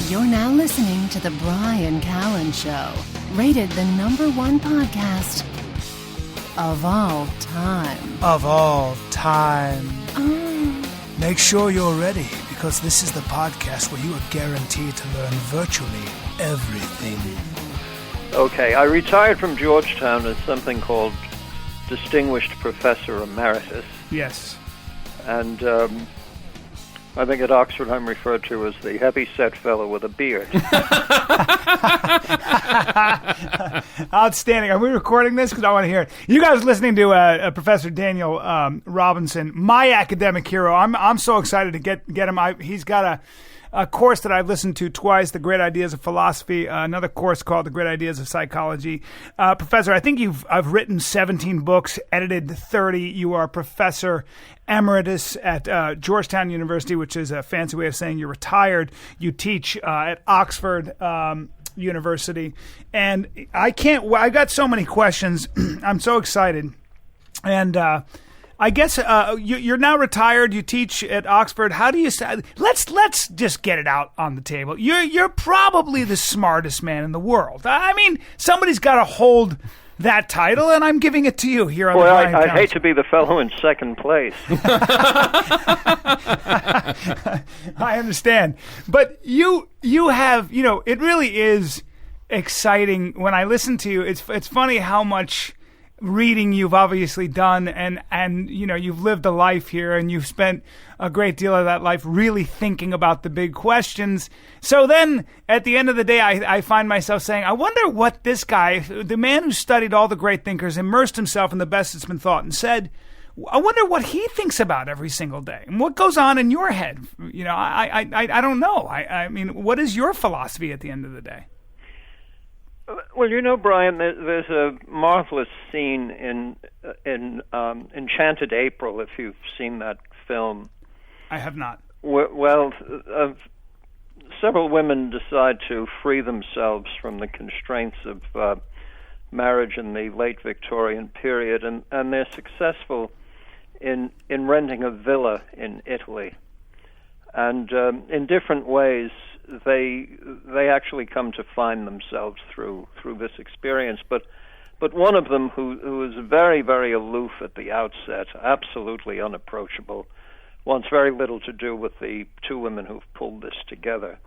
You're now listening to The Bryan Callen Show, rated the #1 podcast of all time. Of all time. Oh. Make sure you're ready, because this is the podcast where you are guaranteed to learn virtually everything. Okay, I retired from Georgetown as something called Distinguished Professor Emeritus. Yes. And I think at Oxford I'm referred to as the heavy-set fellow with a beard. Outstanding. Are we recording this? Because I want to hear it. You guys listening to Professor Daniel Robinson, my academic hero. I'm so excited to get him. He's got a course that I've listened to twice, The Great Ideas of Philosophy, another course called The Great Ideas of Psychology. Professor, I think I've written 17 books, edited 30. You are Professor Emeritus at Georgetown University, which is a fancy way of saying you're retired. You teach at Oxford University. And I got so many questions. I'm so excited. And I guess you're now retired. You teach at Oxford. How do you say? Let's just get it out on the table. You're probably the smartest man in the world. I mean, somebody's got to hold that title, and I'm giving it to you here on the Bryan Well, I Callen hate Show. to be the fellow in second place. I understand, but you have, it really is exciting when I listen to you. It's funny how much reading you've obviously done, and you've lived a life here, and you've spent a great deal of that life really thinking about the big questions. So then at the end of the day, I find myself saying, I wonder what this guy, the man who studied all the great thinkers, immersed himself in the best that's been thought and said, I wonder what he thinks about every single day and what goes on in your head. I don't know. I mean, what is your philosophy at the end of the day? Well, Brian, there's a marvelous scene in Enchanted April, if you've seen that film. I have not. Well, several women decide to free themselves from the constraints of marriage in the late Victorian period, and they're successful in renting a villa in Italy. And in different ways, they actually come to find themselves through this experience. But one of them, who is very, very aloof at the outset, absolutely unapproachable, wants very little to do with the two women who've pulled this together,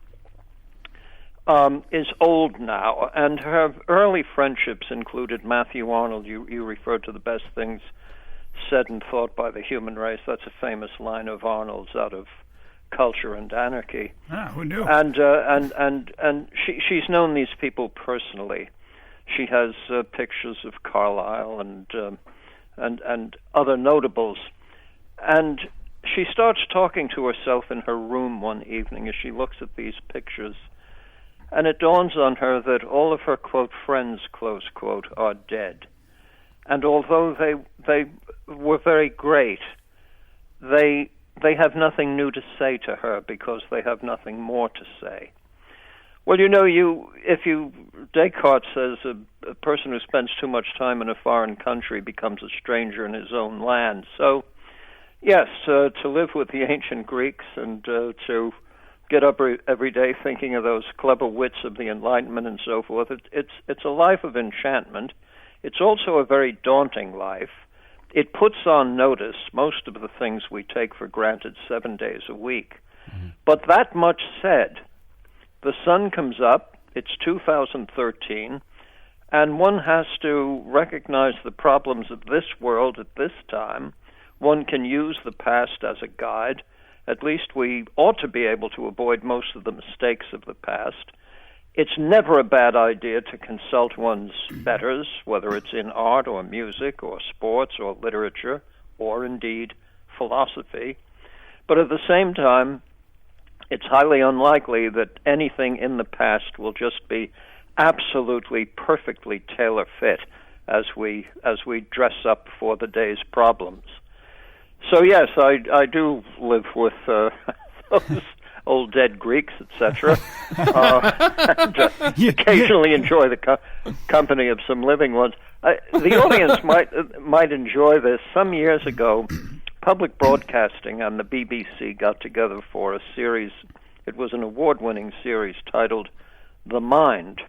is old now, and her early friendships included Matthew Arnold. You referred to the best things said and thought by the human race. That's a famous line of Arnold's out of Culture and Anarchy. Who knew? And she's known these people personally. She has pictures of Carlyle and other notables, and she starts talking to herself in her room one evening as she looks at these pictures, and it dawns on her that all of her, quote, friends, close quote, are dead. And although they were very great, they have nothing new to say to her because they have nothing more to say. Well, Descartes says a person who spends too much time in a foreign country becomes a stranger in his own land. So, yes, to live with the ancient Greeks and to get up every day thinking of those clever wits of the Enlightenment and so forth, it's a life of enchantment. It's also a very daunting life. It puts on notice most of the things we take for granted 7 days a week. Mm-hmm. But that much said, the sun comes up, it's 2013, and one has to recognize the problems of this world at this time. One can use the past as a guide. At least we ought to be able to avoid most of the mistakes of the past. It's never a bad idea to consult one's betters, whether it's in art or music or sports or literature or indeed philosophy. But at the same time, it's highly unlikely that anything in the past will just be absolutely perfectly tailor-fit as we dress up for the day's problems. So yes, I do live with those old dead Greeks, etc. And occasionally enjoy the company of some living ones. The audience might enjoy this. Some years ago, public broadcasting and the BBC got together for a series. It was an award-winning series titled The Mind.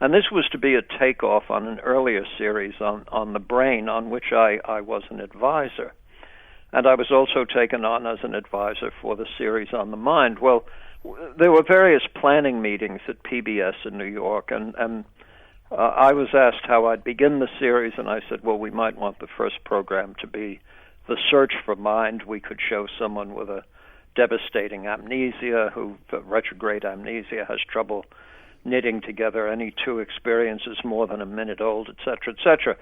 And this was to be a takeoff on an earlier series on the brain, on which I was an advisor. And I was also taken on as an advisor for the series on the mind. Well, there were various planning meetings at PBS in New York, and I was asked how I'd begin the series, and I said, well, we might want the first program to be The Search for Mind. We could show someone with a devastating amnesia, retrograde amnesia, has trouble knitting together any two experiences more than a minute old, etc., etc.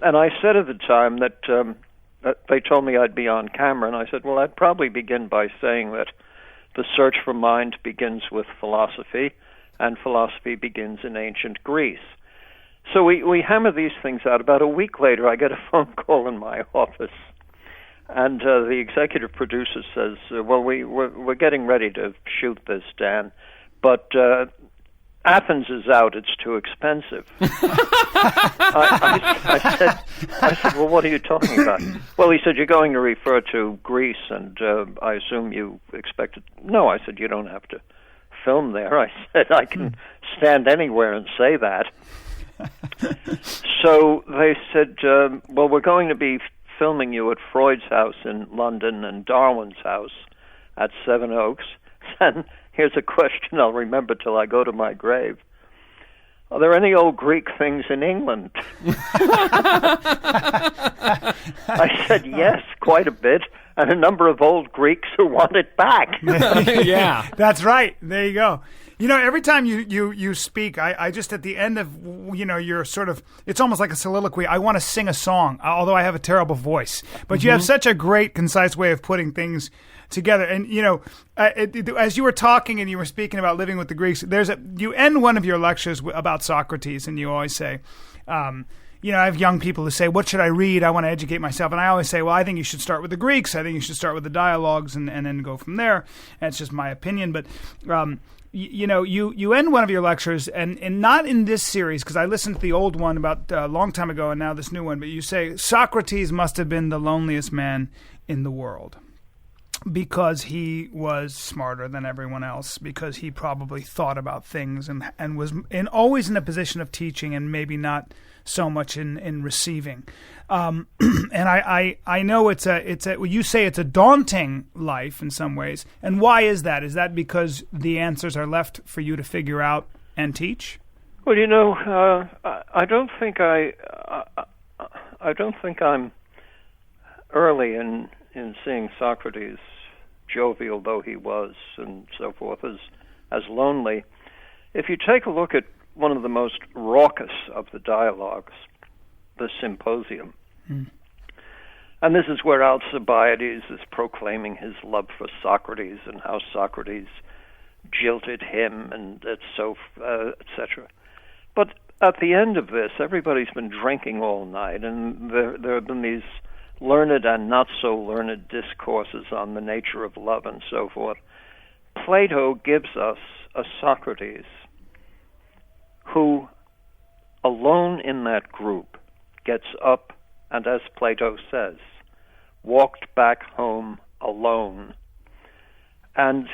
And I said at the time that they told me I'd be on camera, and I said, well, I'd probably begin by saying that the search for mind begins with philosophy, and philosophy begins in ancient Greece. So we hammer these things out. About a week later, I get a phone call in my office, and the executive producer says, well, we're getting ready to shoot this, Dan, but Athens is out. It's too expensive. I said, well, what are you talking about? Well, he said, you're going to refer to Greece, and I assume you expected... No, I said, you don't have to film there. I said, I can stand anywhere and say that. So they said, well, we're going to be filming you at Freud's house in London and Darwin's house at Seven Oaks. And here's a question I'll remember till I go to my grave. Are there any old Greek things in England? I said, yes, quite a bit, and a number of old Greeks who want it back. Yeah, that's right. There you go. You know, every time you speak, I just at the end of, you're sort of, it's almost like a soliloquy. I want to sing a song, although I have a terrible voice. But you have such a great, concise way of putting things together. And, as you were talking and you were speaking about living with the Greeks, you end one of your lectures about Socrates, and you always say, I have young people who say, what should I read? I want to educate myself. And I always say, well, I think you should start with the Greeks. I think you should start with the dialogues and then go from there. And it's just my opinion. But, you end one of your lectures, and not in this series, because I listened to the old one about a long time ago and now this new one, but you say, Socrates must have been the loneliest man in the world because he was smarter than everyone else, because he probably thought about things and was always in a position of teaching and maybe not so much in receiving. And I know you say it's a daunting life in some ways. And why is that? Is that because the answers are left for you to figure out and teach? Well, I don't think I'm early in seeing Socrates, jovial though he was and so forth, as lonely. If you take a look at one of the most raucous of the dialogues, the Symposium. And this is where Alcibiades is proclaiming his love for Socrates and how Socrates jilted him and etc. But at the end of this, everybody's been drinking all night, and there have been these learned and not so learned discourses on the nature of love and so forth. Plato gives us a Socrates who, alone in that group, gets up and, as Plato says, walked back home alone. And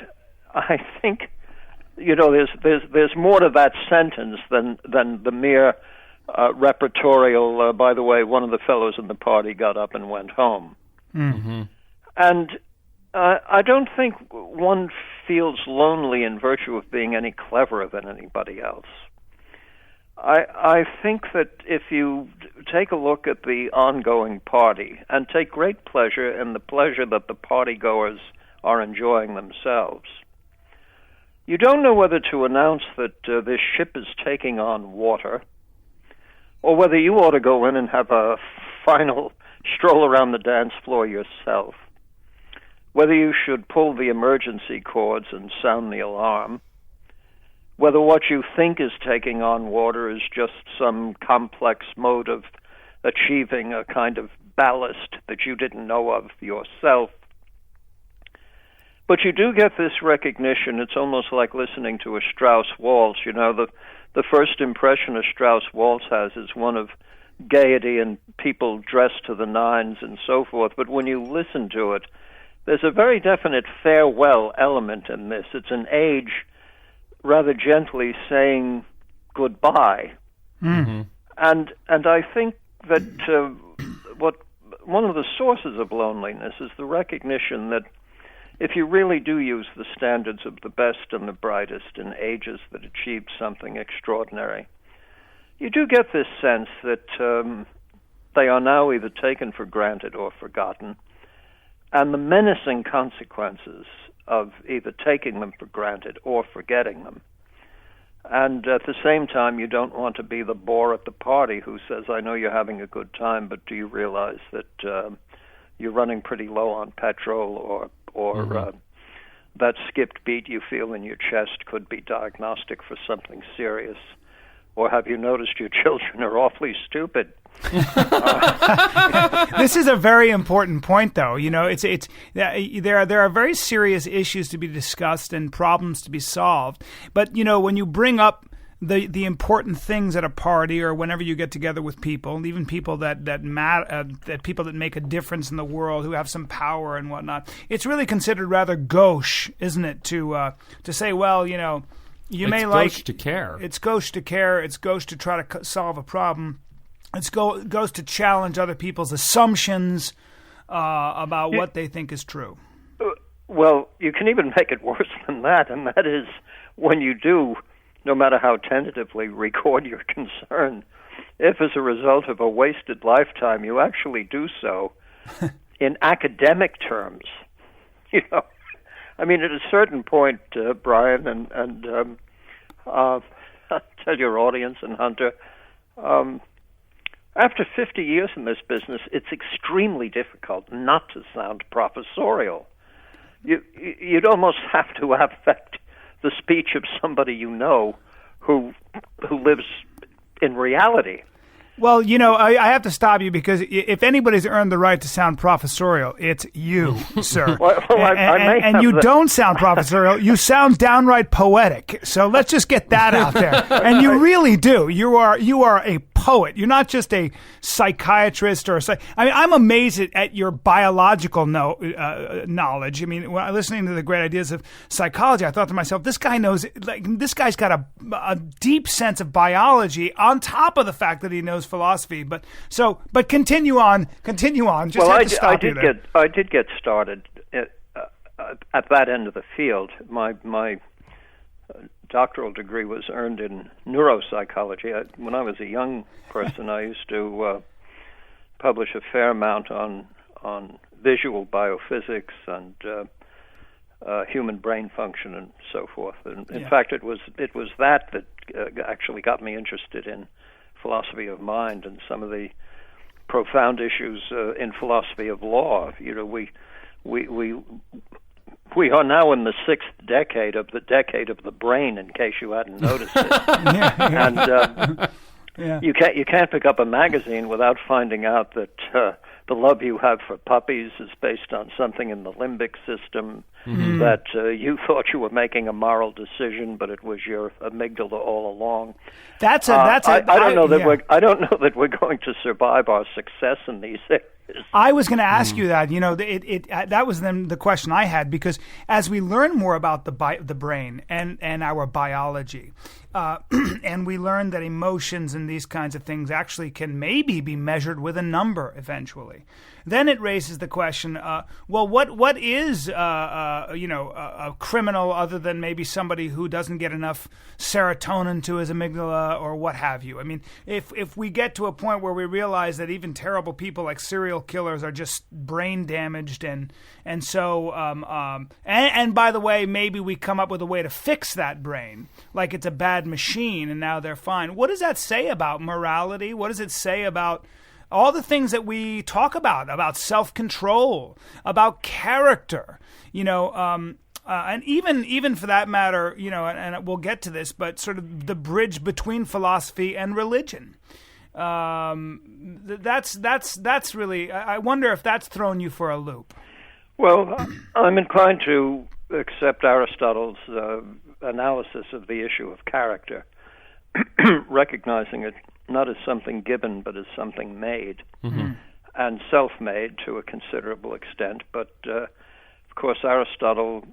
I think, there's more to that sentence than the mere repertorial, by the way, one of the fellows in the party got up and went home. Mm-hmm. And I don't think one feels lonely in virtue of being any cleverer than anybody else. I think that if you take a look at the ongoing party and take great pleasure in the pleasure that the partygoers are enjoying themselves, you don't know whether to announce that this ship is taking on water, or whether you ought to go in and have a final stroll around the dance floor yourself, whether you should pull the emergency cords and sound the alarm, whether what you think is taking on water is just some complex mode of achieving a kind of ballast that you didn't know of yourself. But you do get this recognition. It's almost like listening to a Strauss waltz. The first impression a Strauss waltz has is one of gaiety and people dressed to the nines and so forth. But when you listen to it, there's a very definite farewell element in this. It's an age rather gently saying goodbye. Mm-hmm. And I think that one of the sources of loneliness is the recognition that if you really do use the standards of the best and the brightest in ages that achieved something extraordinary, you do get this sense that they are now either taken for granted or forgotten, and the menacing consequences of either taking them for granted or forgetting them. And at the same time, you don't want to be the bore at the party who says, I know you're having a good time, but do you realize that you're running pretty low on petrol, or that skipped beat you feel in your chest could be diagnostic for something serious? Or have you noticed your children are awfully stupid? This is a very important point, though. You know, there are very serious issues to be discussed and problems to be solved. But you know, when you bring up the important things at a party or whenever you get together with people, even people that people that make a difference in the world, who have some power and whatnot, it's really considered rather gauche, isn't it, to say, well, you know, you may like gauche to care. It's gauche to care. It's gauche to try to solve a problem. It goes to challenge other people's assumptions about what they think is true. Well, you can even make it worse than that, and that is when you do, no matter how tentatively, record your concern, if as a result of a wasted lifetime you actually do so in academic terms. You know, I mean, at a certain point, Bryan, and I'll tell your audience and Hunter, after 50 years in this business, it's extremely difficult not to sound professorial. You'd almost have to affect the speech of somebody you know who lives in reality. Well, you know, I have to stop you because if anybody's earned the right to sound professorial, it's you, sir. And you don't sound professorial. You sound downright poetic. So let's just get that out there. And you really do. You are a poet. You're not just a psychiatrist or I'm amazed at your biological knowledge. I mean, when listening to the great ideas of psychology, I thought to myself, this guy knows. This guy's got a deep sense of biology on top of the fact that he knows philosophy. But continue on. Just I did get started at that end of the field. My doctoral degree was earned in neuropsychology. When I was a young person, I used to publish a fair amount on visual biophysics and human brain function and so forth. And in fact, it was that actually got me interested in philosophy of mind and some of the profound issues in philosophy of law. You know, we are now in the sixth decade of the brain, in case you hadn't noticed it. And you can't pick up a magazine without finding out that the love you have for puppies is based on something in the limbic system, that you thought you were making a moral decision, but it was your amygdala all along. I don't know that we're going to survive our success in these areas. I was going to ask you that. You know, that was then the question I had, because as we learn more about the brain and our biology, and we learn that emotions and these kinds of things actually can maybe be measured with a number eventually, then it raises the question: well, what is a criminal other than maybe somebody who doesn't get enough serotonin to his amygdala or what have you? I mean, if we get to a point where we realize that even terrible people like serial killers are just brain damaged, and by the way, maybe we come up with a way to fix that brain, like it's a bad machine and now they're fine. What does that say about morality? What does it say about all the things that we talk about self-control, about character, you know, and even for that matter, you know, and we'll get to this, but sort of the bridge between philosophy and religion. That's really, I wonder if that's thrown you for a loop. Well, I'm inclined to accept Aristotle's analysis of the issue of character, recognizing it not as something given, but as something made, and self-made to a considerable extent. But of course, Aristotle,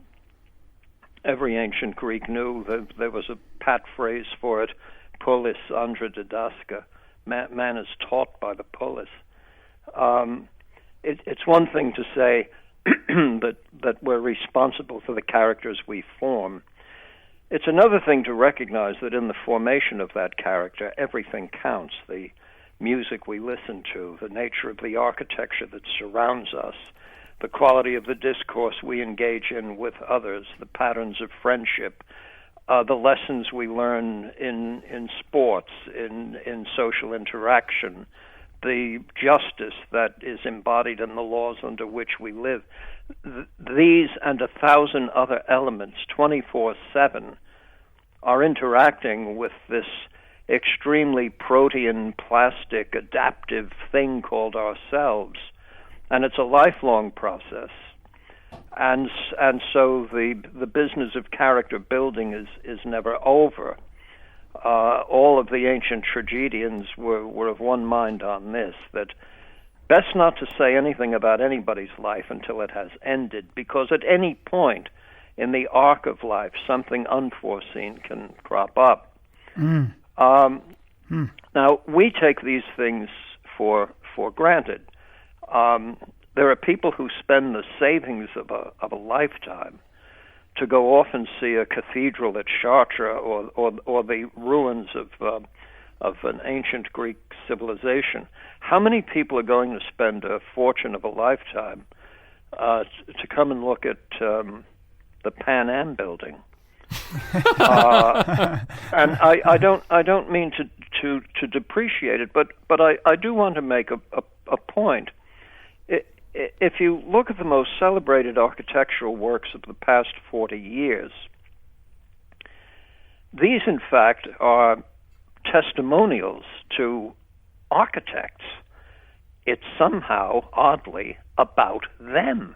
every ancient Greek knew that there was a pat phrase for it, polis andra didaska. Man is taught by the polis. It's one thing to say that we're responsible for the characters we form. It's another thing to recognize that in the formation of that character, everything counts. The music we listen to, the nature of the architecture that surrounds us, the quality of the discourse we engage in with others, the patterns of friendship, the lessons we learn in sports, in social interaction, the justice that is embodied in the laws under which we live. These and 1,000 other elements, 24/7, are interacting with this extremely protean, plastic, adaptive thing called ourselves. And it's a lifelong process. And so the business of character building is never over. All of the ancient tragedians were of one mind on this, that best not to say anything about anybody's life until it has ended, because at any point in the arc of life, something unforeseen can crop up. Now, we take these things for granted. There are people who spend the savings of a lifetime to go off and see a cathedral at Chartres or the ruins of an ancient Greek civilization. How many people are going to spend a fortune of a lifetime to come and look at the Pan Am building? And I don't mean to depreciate it, but I do want to make a point. If you look at the most celebrated architectural works of the past 40 years, these, in fact, are testimonials to architects. It's somehow, oddly, about them.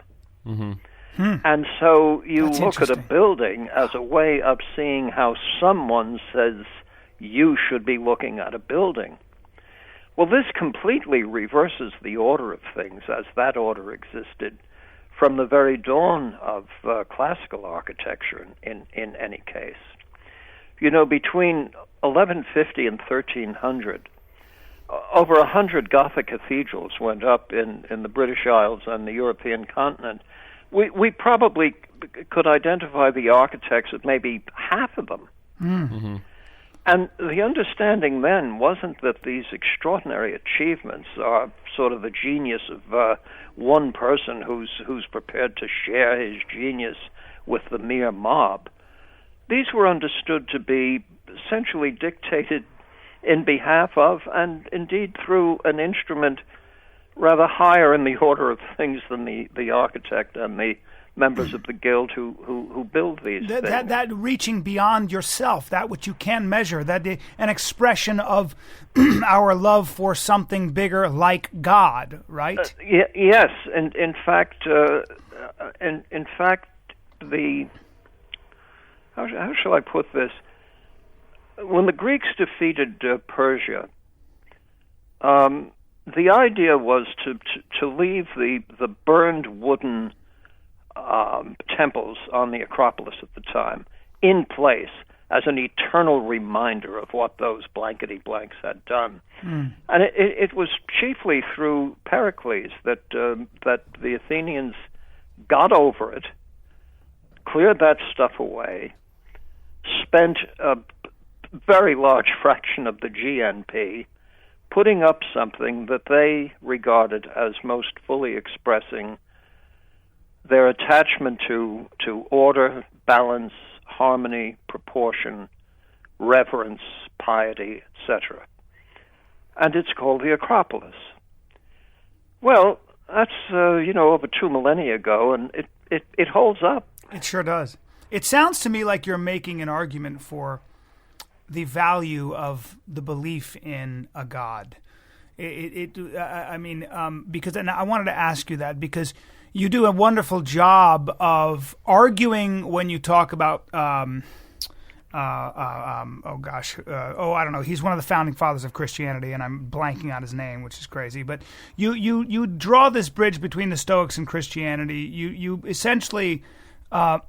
And so you look at a building as a way of seeing how someone says you should be looking at a building. Well, this completely reverses the order of things as that order existed from the very dawn of classical architecture in any case. You know, between 1150 and 1300, over 100 Gothic cathedrals went up in the British Isles and the European continent. We probably could identify the architects of maybe half of them. And the understanding then wasn't that these extraordinary achievements are sort of the genius of one person who's prepared to share his genius with the mere mob. These were understood to be essentially dictated in behalf of, and indeed through, an instrument rather higher in the order of things than the architect and the members of the guild who build these things. That reaching beyond yourself, that which you can measure, that an expression of our love for something bigger like God, right? Yes, and in fact, the how shall I put this? When the Greeks defeated Persia, the idea was to leave the burned wooden temples on the Acropolis at the time in place as an eternal reminder of what those blankety blanks had done. And it was chiefly through Pericles that the Athenians got over it, cleared that stuff away, spent a very large fraction of the GNP putting up something that they regarded as most fully expressing their attachment to order, balance, harmony, proportion, reverence, piety, etc. And it's called the Acropolis. Well, that's over 2 millennia ago, and it holds up. It sure does. It sounds to me like you're making an argument for the value of the belief in a God. Because, and I wanted to ask you that because you do a wonderful job of arguing when you talk about I don't know. He's one of the founding fathers of Christianity, and I'm blanking on his name, which is crazy. But you draw this bridge between the Stoics and Christianity. You essentially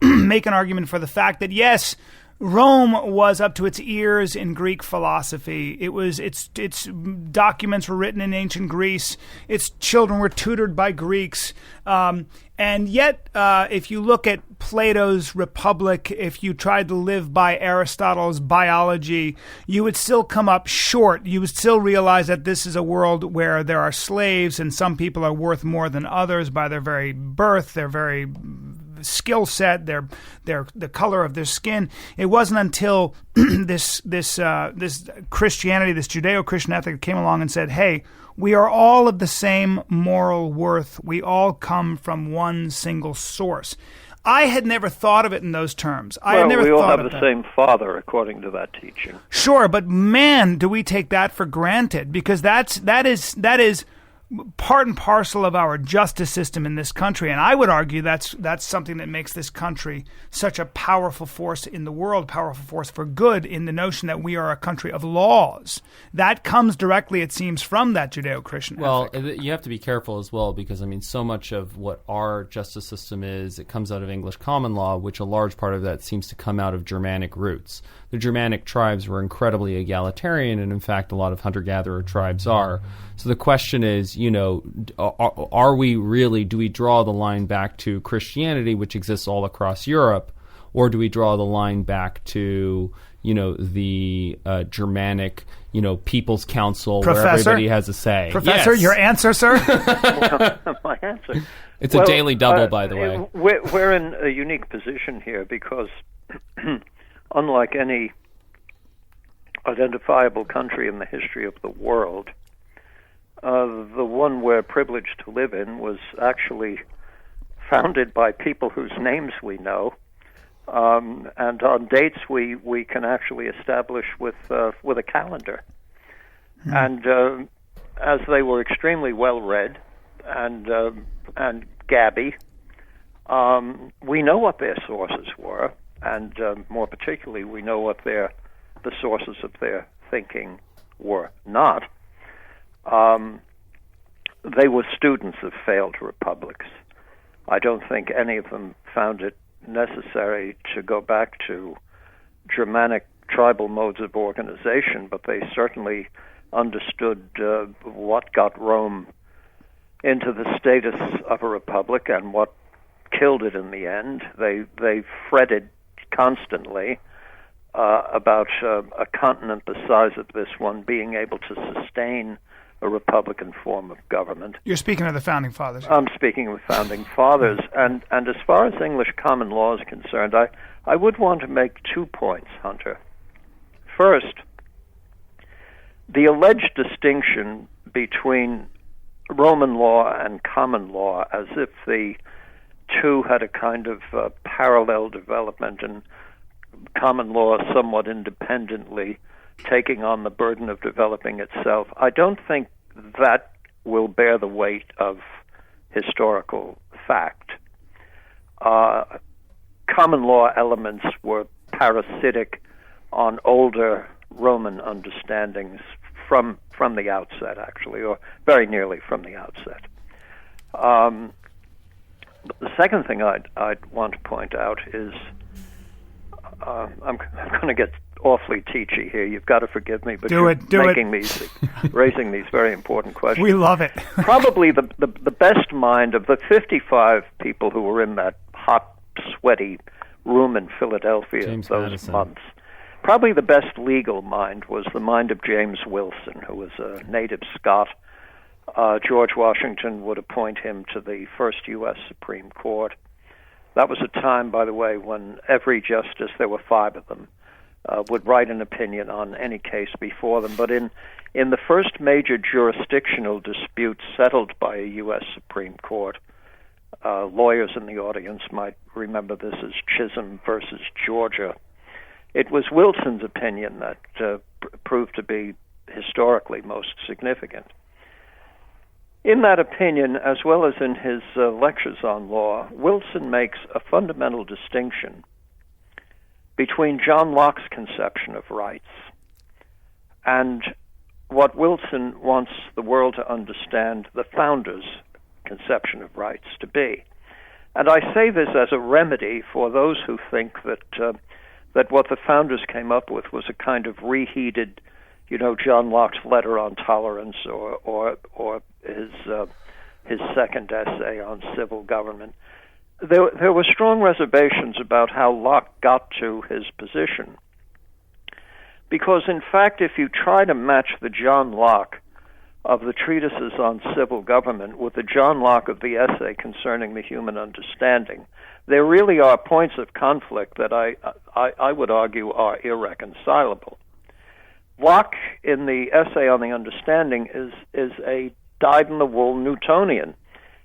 make an argument for the fact that, yes, Rome was up to its ears in Greek philosophy. Its documents were written in ancient Greece. Its children were tutored by Greeks. And yet, if you look at Plato's Republic, if you tried to live by Aristotle's biology, you would still come up short. You would still realize that this is a world where there are slaves, and some people are worth more than others by their very birth, their very skill set, the color of their skin. It wasn't until this Christianity, this Judeo-Christian ethic came along and said, hey, we are all of the same moral worth. We all come from one single source. I had never thought of it in those terms. We all have the same Father, according to that teaching. Sure, but man, do we take that for granted, because that is part and parcel of our justice system in this country, and I would argue that's something that makes this country such a powerful force in the world, powerful force for good, in the notion that we are a country of laws. That comes directly, it seems, from that Judeo-Christian ethic. Well, you have to be careful as well, because, I mean, so much of what our justice system is, it comes out of English common law, which a large part of that seems to come out of Germanic roots. The Germanic tribes were incredibly egalitarian, and in fact, a lot of hunter-gatherer tribes are. So the question is, are we really, do we draw the line back to Christianity, which exists all across Europe, or do we draw the line back to, the Germanic, People's Council, Professor? Where everybody has a say? Professor, yes. Your answer, sir? My answer. It's a daily double, by the way. We're in a unique position here because unlike any identifiable country in the history of the world, the one we're privileged to live in was actually founded by people whose names we know, and on dates we can actually establish with a calendar. And as they were extremely well read and gabby, we know what their sources were, and more particularly, we know what the sources of their thinking were not. They were students of failed republics. I don't think any of them found it necessary to go back to Germanic tribal modes of organization, but they certainly understood what got Rome into the status of a republic and what killed it in the end. They fretted constantly about a continent the size of this one being able to sustain a republican form of government. You're speaking of the Founding Fathers. I'm speaking of the Founding Fathers. And as far as English common law is concerned, I would want to make 2 points, Hunter. First, the alleged distinction between Roman law and common law, as if the two had a kind of parallel development, and common law somewhat independently taking on the burden of developing itself, I don't think that will bear the weight of historical fact. Common law elements were parasitic on older Roman understandings from the outset, actually, or very nearly from the outset. But the second thing I'd want to point out is I'm going to get awfully teachy here. You've got to forgive me, but raising these very important questions. We love it. Probably the best mind of the 55 people who were in that hot, sweaty room in Philadelphia James those Madison. months. Probably the best legal mind was the mind of James Wilson, who was a native Scot. George Washington would appoint him to the first U.S. Supreme Court. That was a time, by the way, when every justice, there were 5 of them, would write an opinion on any case before them. But in the first major jurisdictional dispute settled by a U.S. Supreme Court, lawyers in the audience might remember this as Chisholm versus Georgia. It was Wilson's opinion that proved to be historically most significant. In that opinion, as well as in his lectures on law, Wilson makes a fundamental distinction between John Locke's conception of rights and what Wilson wants the world to understand the founders' conception of rights to be. And I say this as a remedy for those who think that what the founders came up with was a kind of reheated, John Locke's letter on tolerance or his second essay on civil government. There were strong reservations about how Locke got to his position. Because, in fact, if you try to match the John Locke of the treatises on civil government with the John Locke of the essay concerning the human understanding, there really are points of conflict that I would argue are irreconcilable. Locke, in the essay on the understanding, is a dyed-in-the-wool Newtonian.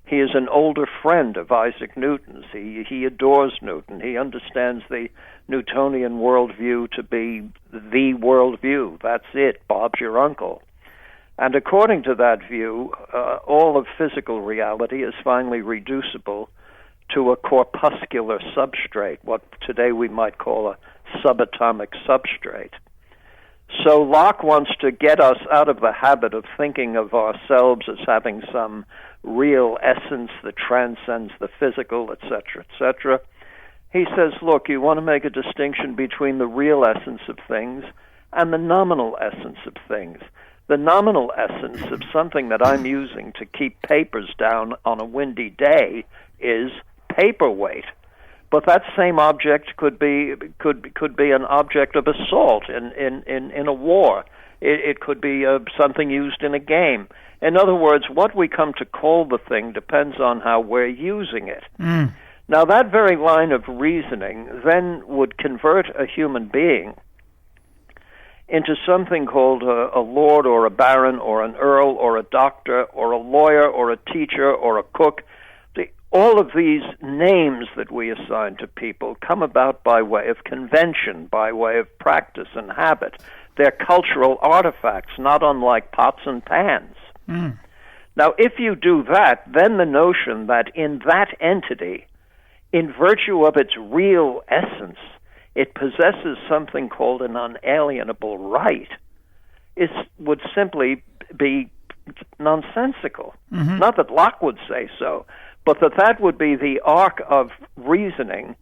He is an older friend of Isaac Newton's. He adores Newton. He understands the Newtonian worldview to be the worldview. That's it. Bob's your uncle. And according to that view, all of physical reality is finally reducible to a corpuscular substrate, what today we might call a subatomic substrate. So Locke wants to get us out of the habit of thinking of ourselves as having some real essence that transcends the physical, etc., etc. He says, look, you want to make a distinction between the real essence of things and the nominal essence of things. The nominal essence of something that I'm using to keep papers down on a windy day is paperweight. But that same object could be an object of assault in a war. It could be something used in a game. In other words, what we come to call the thing depends on how we're using it. Mm. Now, that very line of reasoning then would convert a human being into something called a lord or a baron or an earl or a doctor or a lawyer or a teacher or a cook. All of these names that we assign to people come about by way of convention, by way of practice and habit. They're cultural artifacts, not unlike pots and pans. Mm. Now, if you do that, then the notion that in that entity, in virtue of its real essence, it possesses something called an unalienable right, would simply be nonsensical. Mm-hmm. Not that Locke would say so, but that would be the arc of reasoning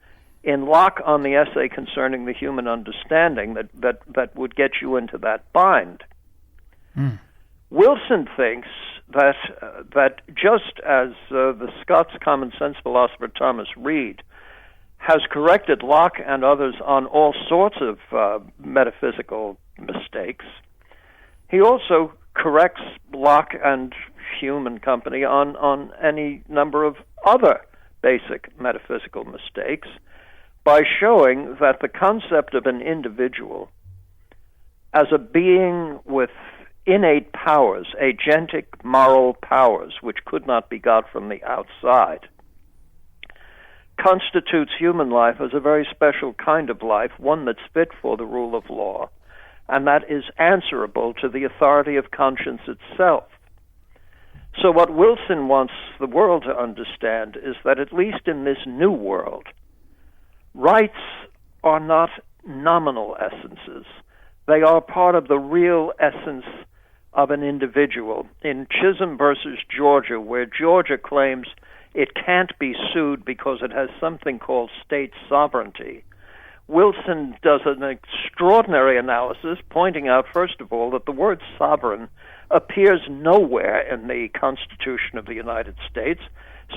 in Locke on the essay concerning the human understanding that would get you into that bind. Mm. Wilson thinks that just as the Scots common sense philosopher Thomas Reid has corrected Locke and others on all sorts of metaphysical mistakes, he also corrects Locke and Hume and company on any number of other basic metaphysical mistakes by showing that the concept of an individual as a being with innate powers, agentic moral powers, which could not be got from the outside, constitutes human life as a very special kind of life, one that's fit for the rule of law, and that is answerable to the authority of conscience itself. So what Wilson wants the world to understand is that at least in this new world, rights are not nominal essences. They are part of the real essence of an individual. In Chisholm versus Georgia, where Georgia claims it can't be sued because it has something called state sovereignty, Wilson does an extraordinary analysis, pointing out, first of all, that the word sovereign appears nowhere in the Constitution of the United States.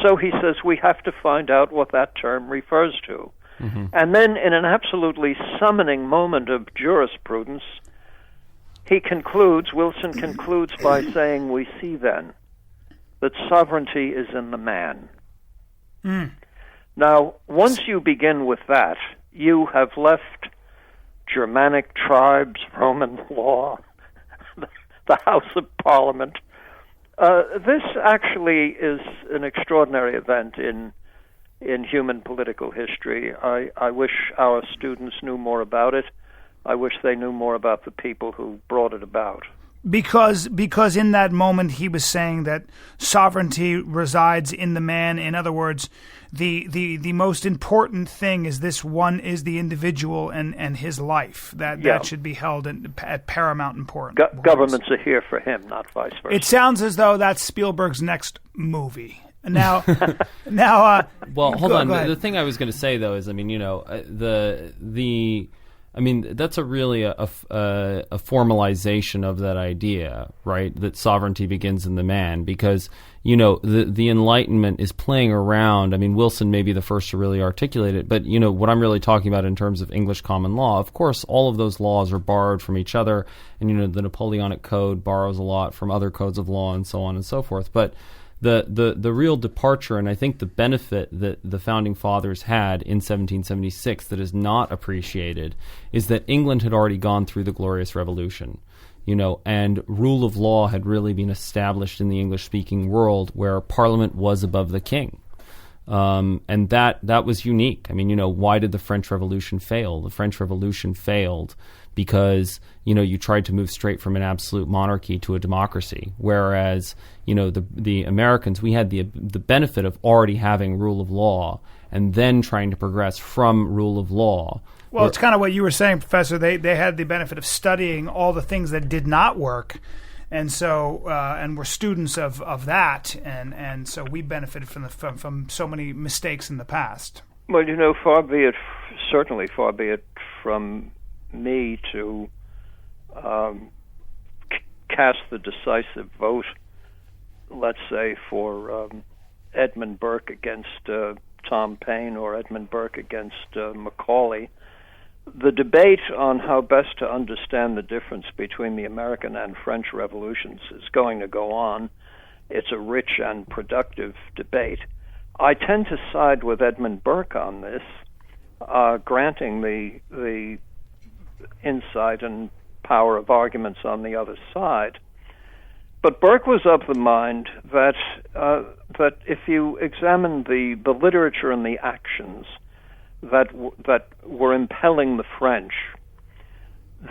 So he says we have to find out what that term refers to. Mm-hmm. And then in an absolutely summoning moment of jurisprudence, Wilson concludes by saying, we see then that sovereignty is in the man. Mm. Now, once you begin with that, you have left Germanic tribes, Roman law, the House of Parliament. This actually is an extraordinary event in human political history. I wish our students knew more about it. I wish they knew more about the people who brought it about. Because in that moment he was saying that sovereignty resides in the man. In other words, the most important thing is the individual and his life. That should be held at paramount importance. Governments are here for him, not vice versa. It sounds as though that's Spielberg's next movie. Now, well, hold on. Go ahead. The thing I was going to say though is, that's a really a formalization of that idea, right? That sovereignty begins in the man, because the Enlightenment is playing around. I mean, Wilson may be the first to really articulate it, but what I'm really talking about in terms of English common law. Of course, all of those laws are borrowed from each other, and the Napoleonic Code borrows a lot from other codes of law, and so on and so forth. But the real departure, and I think the benefit that the Founding Fathers had in 1776 that is not appreciated, is that England had already gone through the Glorious Revolution, and rule of law had really been established in the English-speaking world, where Parliament was above the king. And that was unique. I mean, why did the French Revolution fail? The French Revolution failed because, you tried to move straight from an absolute monarchy to a democracy. Whereas, the Americans, we had the benefit of already having rule of law and then trying to progress from rule of law. Well, it's kind of what you were saying, Professor. They had the benefit of studying all the things that did not work. And so, and we're students of that, and so we benefited from so many mistakes in the past. Well, far be it from me to cast the decisive vote, let's say, for Edmund Burke against Tom Paine or Edmund Burke against Macaulay. The debate on how best to understand the difference between the American and French revolutions is going to go on. It's a rich and productive debate. I tend to side with Edmund Burke on this, granting the insight and power of arguments on the other side. But Burke was of the mind that if you examine the literature and the actions that were impelling the French,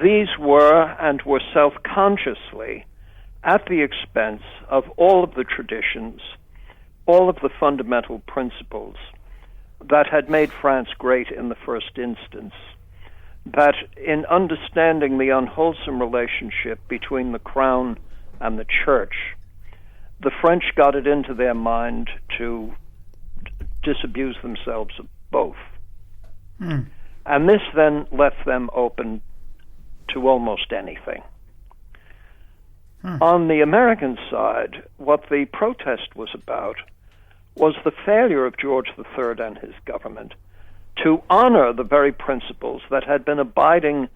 these were and were self-consciously at the expense of all of the traditions, all of the fundamental principles that had made France great in the first instance, that in understanding the unwholesome relationship between the crown and the church, the French got it into their mind to disabuse themselves of both. And this then left them open to almost anything. On the American side, what the protest was about was the failure of George III and his government to honor the very principles that had been abiding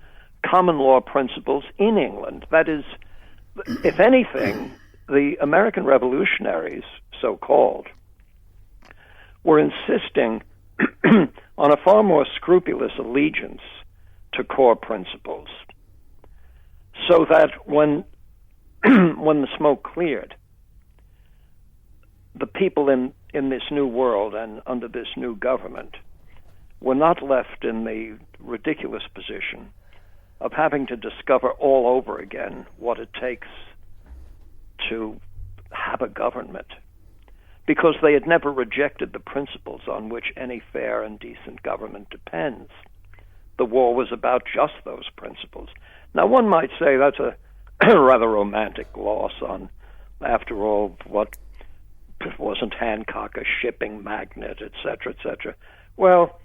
common law principles in England. That is, if anything, the American revolutionaries, so-called, were insisting on a far more scrupulous allegiance to core principles, so that when the smoke cleared, the people in this new world and under this new government were not left in the ridiculous position of having to discover all over again what it takes to have a government, because they had never rejected the principles on which any fair and decent government depends. The war was about just those principles. Now, one might say that's a rather romantic loss on, after all, what wasn't Hancock a shipping magnate, et cetera, Well,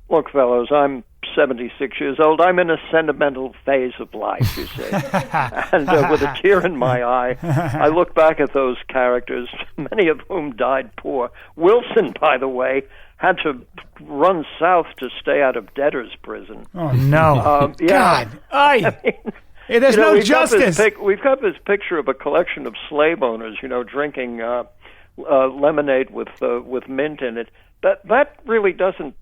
look, fellows, I'm 76 years old. I'm in a sentimental phase of life, you see. And with a tear in my eye, I look back at those characters, many of whom died poor. Wilson, by the way, had to run south to stay out of debtor's prison. Oh, no. Yeah. God. I mean, there's no justice. We've got this picture of a collection of slave owners, drinking lemonade with mint in it. That really doesn't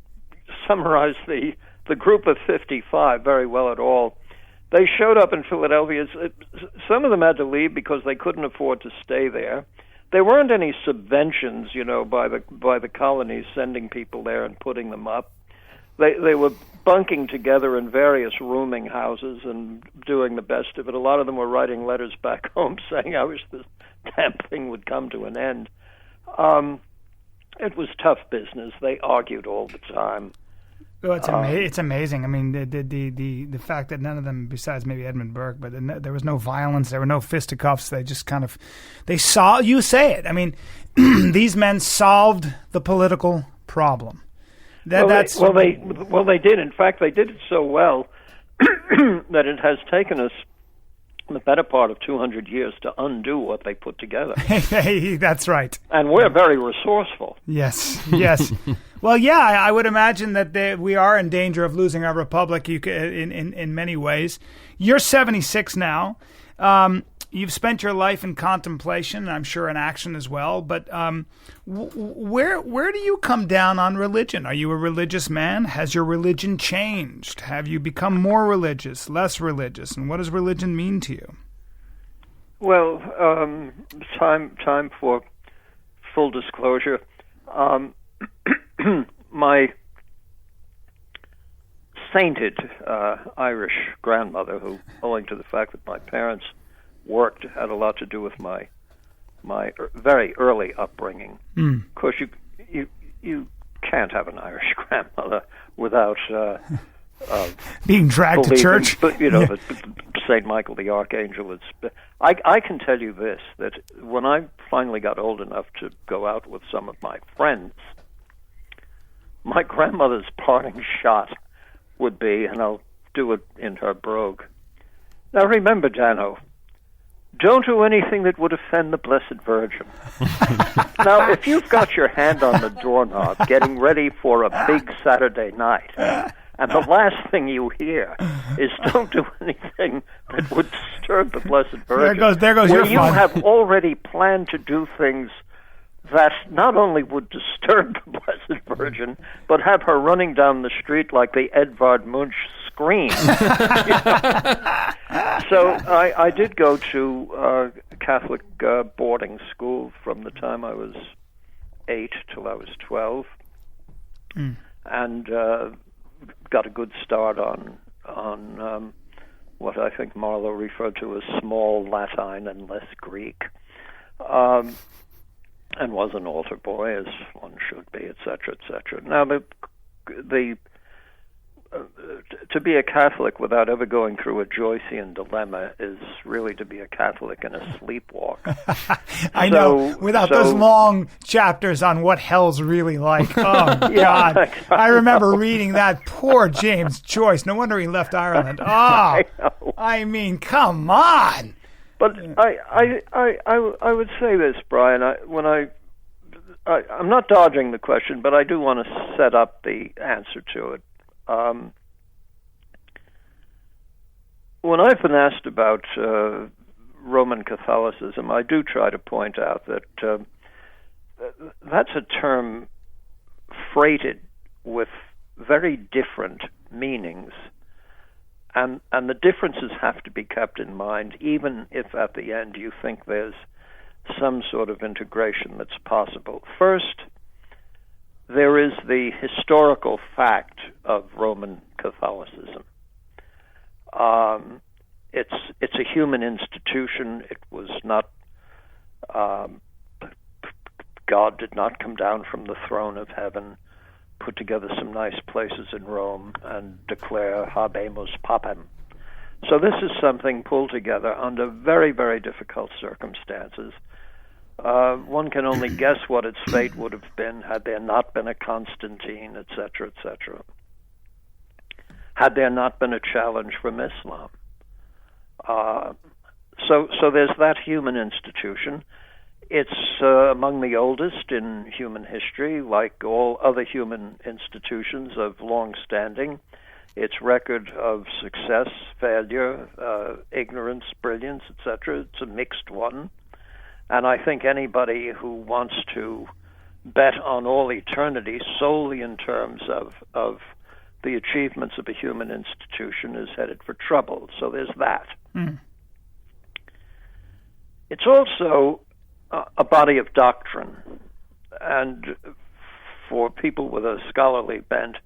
summarize the group of 55 very well at all. They showed up in Philadelphia. Some of them had to leave because they couldn't afford to stay there. There weren't any subventions, by the colonies sending people there and putting them up. They were bunking together in various rooming houses and doing the best of it. A lot of them were writing letters back home saying, I wish this damn thing would come to an end. It was tough business. They argued all the time. Well, it's amazing. I mean, the fact that none of them, besides maybe Edmund Burke, but there was no violence, there were no fisticuffs. They just kind of, you say it. I mean, these men solved the political problem. They did. In fact, they did it so well that it has taken us the better part of 200 years to undo what they put together. That's right. And we're very resourceful. Yes. Well, yeah, I would imagine that we are in danger of losing our republic in many ways. You're 76 now. You've spent your life in contemplation, and I'm sure in action as well. But where do you come down on religion? Are you a religious man? Has your religion changed? Have you become more religious, less religious? And what does religion mean to you? Well, time for full disclosure. My sainted Irish grandmother, who, owing to the fact that my parents worked, had a lot to do with my very early upbringing. Of course, you can't have an Irish grandmother without being dragged to church. But Saint Michael the Archangel. I can tell you this: that when I finally got old enough to go out with some of my friends, my grandmother's parting shot would be, and I'll do it in her brogue. Now remember, Dano, don't do anything that would offend the Blessed Virgin. Now, if you've got your hand on the doorknob getting ready for a big Saturday night, and the last thing you hear is don't do anything that would disturb the Blessed Virgin, there goes your fun. You have already planned to do things that not only would disturb the Blessed Virgin, but have her running down the street like the Edvard Munch scream. So I did go to Catholic boarding school from the time I was 8 till I was 12, and got a good start on what I think Marlowe referred to as small Latin and less Greek. And was an altar boy, as one should be, etc., etc. Now, to be a Catholic without ever going through a Joycean dilemma is really to be a Catholic in a sleepwalk. I know, without those long chapters on what hell's really like. Oh, God. Exactly. I remember reading that. Poor James Joyce. No wonder he left Ireland. Oh, I mean, come on. But I would say this, Brian. I'm not dodging the question, but I do want to set up the answer to it. When I've been asked about Roman Catholicism, I do try to point out that that's a term freighted with very different meanings. And the differences have to be kept in mind, even if at the end you think there's some sort of integration that's possible. First, there is the historical fact of Roman Catholicism. It's a human institution. It was not God did not come down from the throne of heaven, put together some nice places in Rome, and declare habemus papam. So this is something pulled together under very, very difficult circumstances. One can only guess what its fate would have been had there not been a Constantine, etc., etc. Had there not been a challenge from Islam. So there's that human institution. It's among the oldest in human history, like all other human institutions of long standing. Its record of success, failure, ignorance, brilliance, etc., it's a mixed one. And I think anybody who wants to bet on all eternity solely in terms of the achievements of a human institution is headed for trouble. So there's that. It's also a body of doctrine. And for people with a scholarly bent,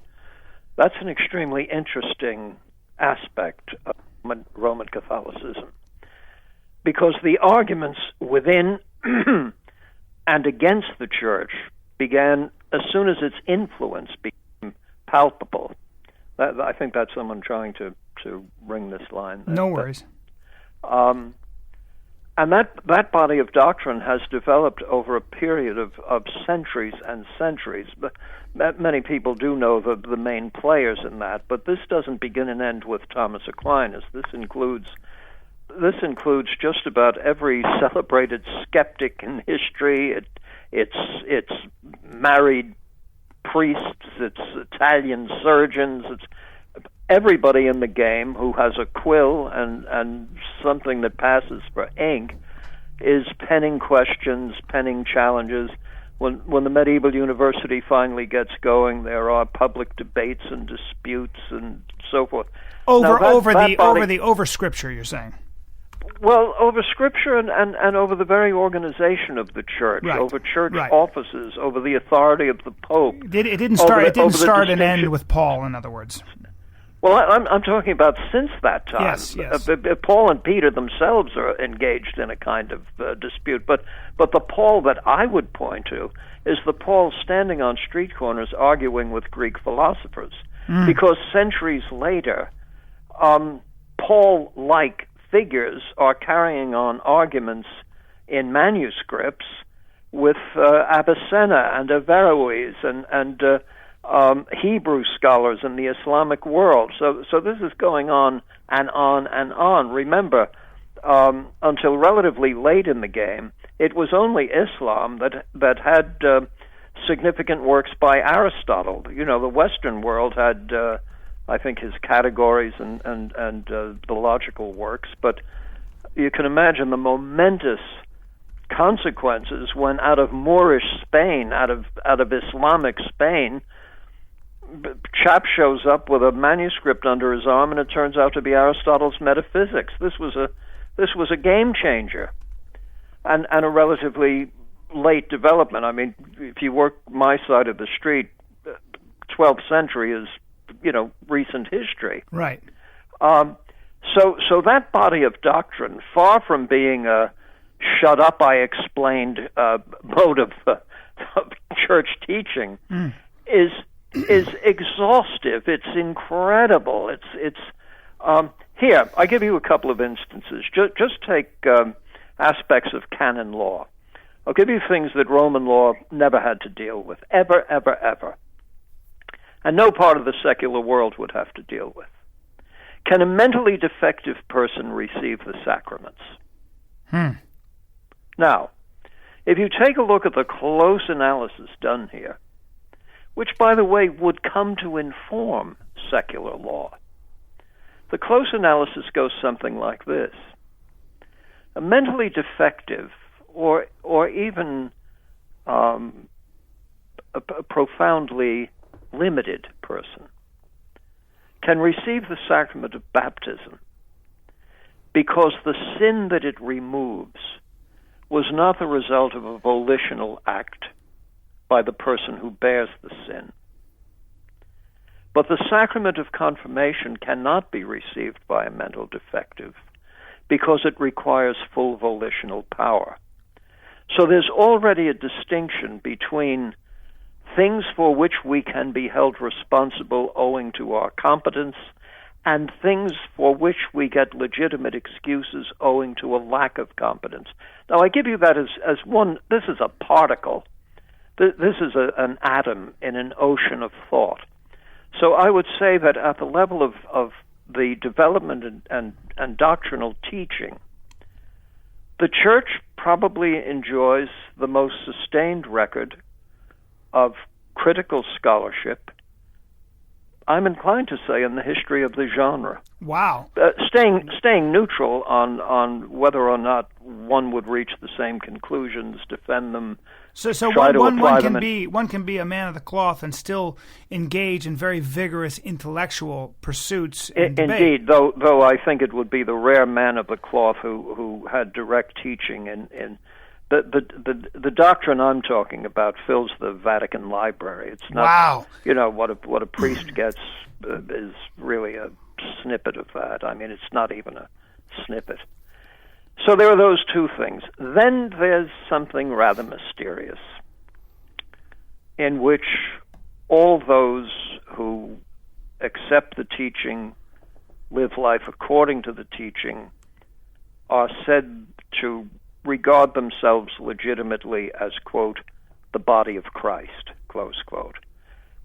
That's an extremely interesting aspect of Roman Catholicism, because the arguments within and against the Church began as soon as its influence became palpable. I think that's someone trying to ring this line. No worries. And that body of doctrine has developed over a period of centuries and centuries. But many people do know the main players in that, but this doesn't begin and end with Thomas Aquinas. This includes just about every celebrated skeptic in history. It's married priests, it's Italian surgeons, it's everybody in the game who has a quill and something that passes for ink is penning questions, penning challenges. When the medieval university finally gets going, there are public debates and disputes and so forth. Over Scripture, you're saying? Well, over Scripture and over the very organization of the Church, right. over church offices, over the authority of the Pope. It didn't start and end with Paul, in other words. Well, I'm talking about since that time. Yes. Paul and Peter themselves are engaged in a kind of dispute, but the Paul that I would point to is the Paul standing on street corners arguing with Greek philosophers, because centuries later, Paul-like figures are carrying on arguments in manuscripts with Avicenna and Averroes and Hebrew scholars in the Islamic world. So this is going on and on and on. Remember, until relatively late in the game, it was only Islam that had significant works by Aristotle. The Western world had, I think, his categories and the logical works, but you can imagine the momentous consequences when out of Moorish Spain, out of Islamic Spain, chap shows up with a manuscript under his arm, and it turns out to be Aristotle's Metaphysics. This was a game changer, and a relatively late development. I mean, if you work my side of the street, 12th century is recent history. Right. So that body of doctrine, far from being a shut up, I explained mode of church teaching, is exhaustive. It's incredible. It's here. I give you a couple of instances. Just take aspects of canon law. I'll give you things that Roman law never had to deal with, ever, and no part of the secular world would have to deal with. Can a mentally defective person receive the sacraments? Now, if you take a look at the close analysis done here, which, by the way, would come to inform secular law. The close analysis goes something like this. A mentally defective or even a profoundly limited person can receive the sacrament of baptism because the sin that it removes was not the result of a volitional act by the person who bears the sin. But the sacrament of confirmation cannot be received by a mental defective because it requires full volitional power. So there's already a distinction between things for which we can be held responsible owing to our competence and things for which we get legitimate excuses owing to a lack of competence. Now, I give you that as one. This is a particle. This is an atom in an ocean of thought. So I would say that at the level of the development and doctrinal teaching, the Church probably enjoys the most sustained record of critical scholarship, I'm inclined to say, in the history of the genre. Wow. Staying neutral on whether or not one would reach the same conclusions, defend them. So one can be a man of the cloth and still engage in very vigorous intellectual pursuits and debate. Indeed, though I think it would be the rare man of the cloth who had direct teaching in the doctrine I'm talking about fills the Vatican library. It's not, wow. What a priest gets is really a snippet of that. I mean, it's not even a snippet. So there are those two things. Then there's something rather mysterious, in which all those who accept the teaching, live life according to the teaching, are said to regard themselves legitimately as, quote, the body of Christ, close quote,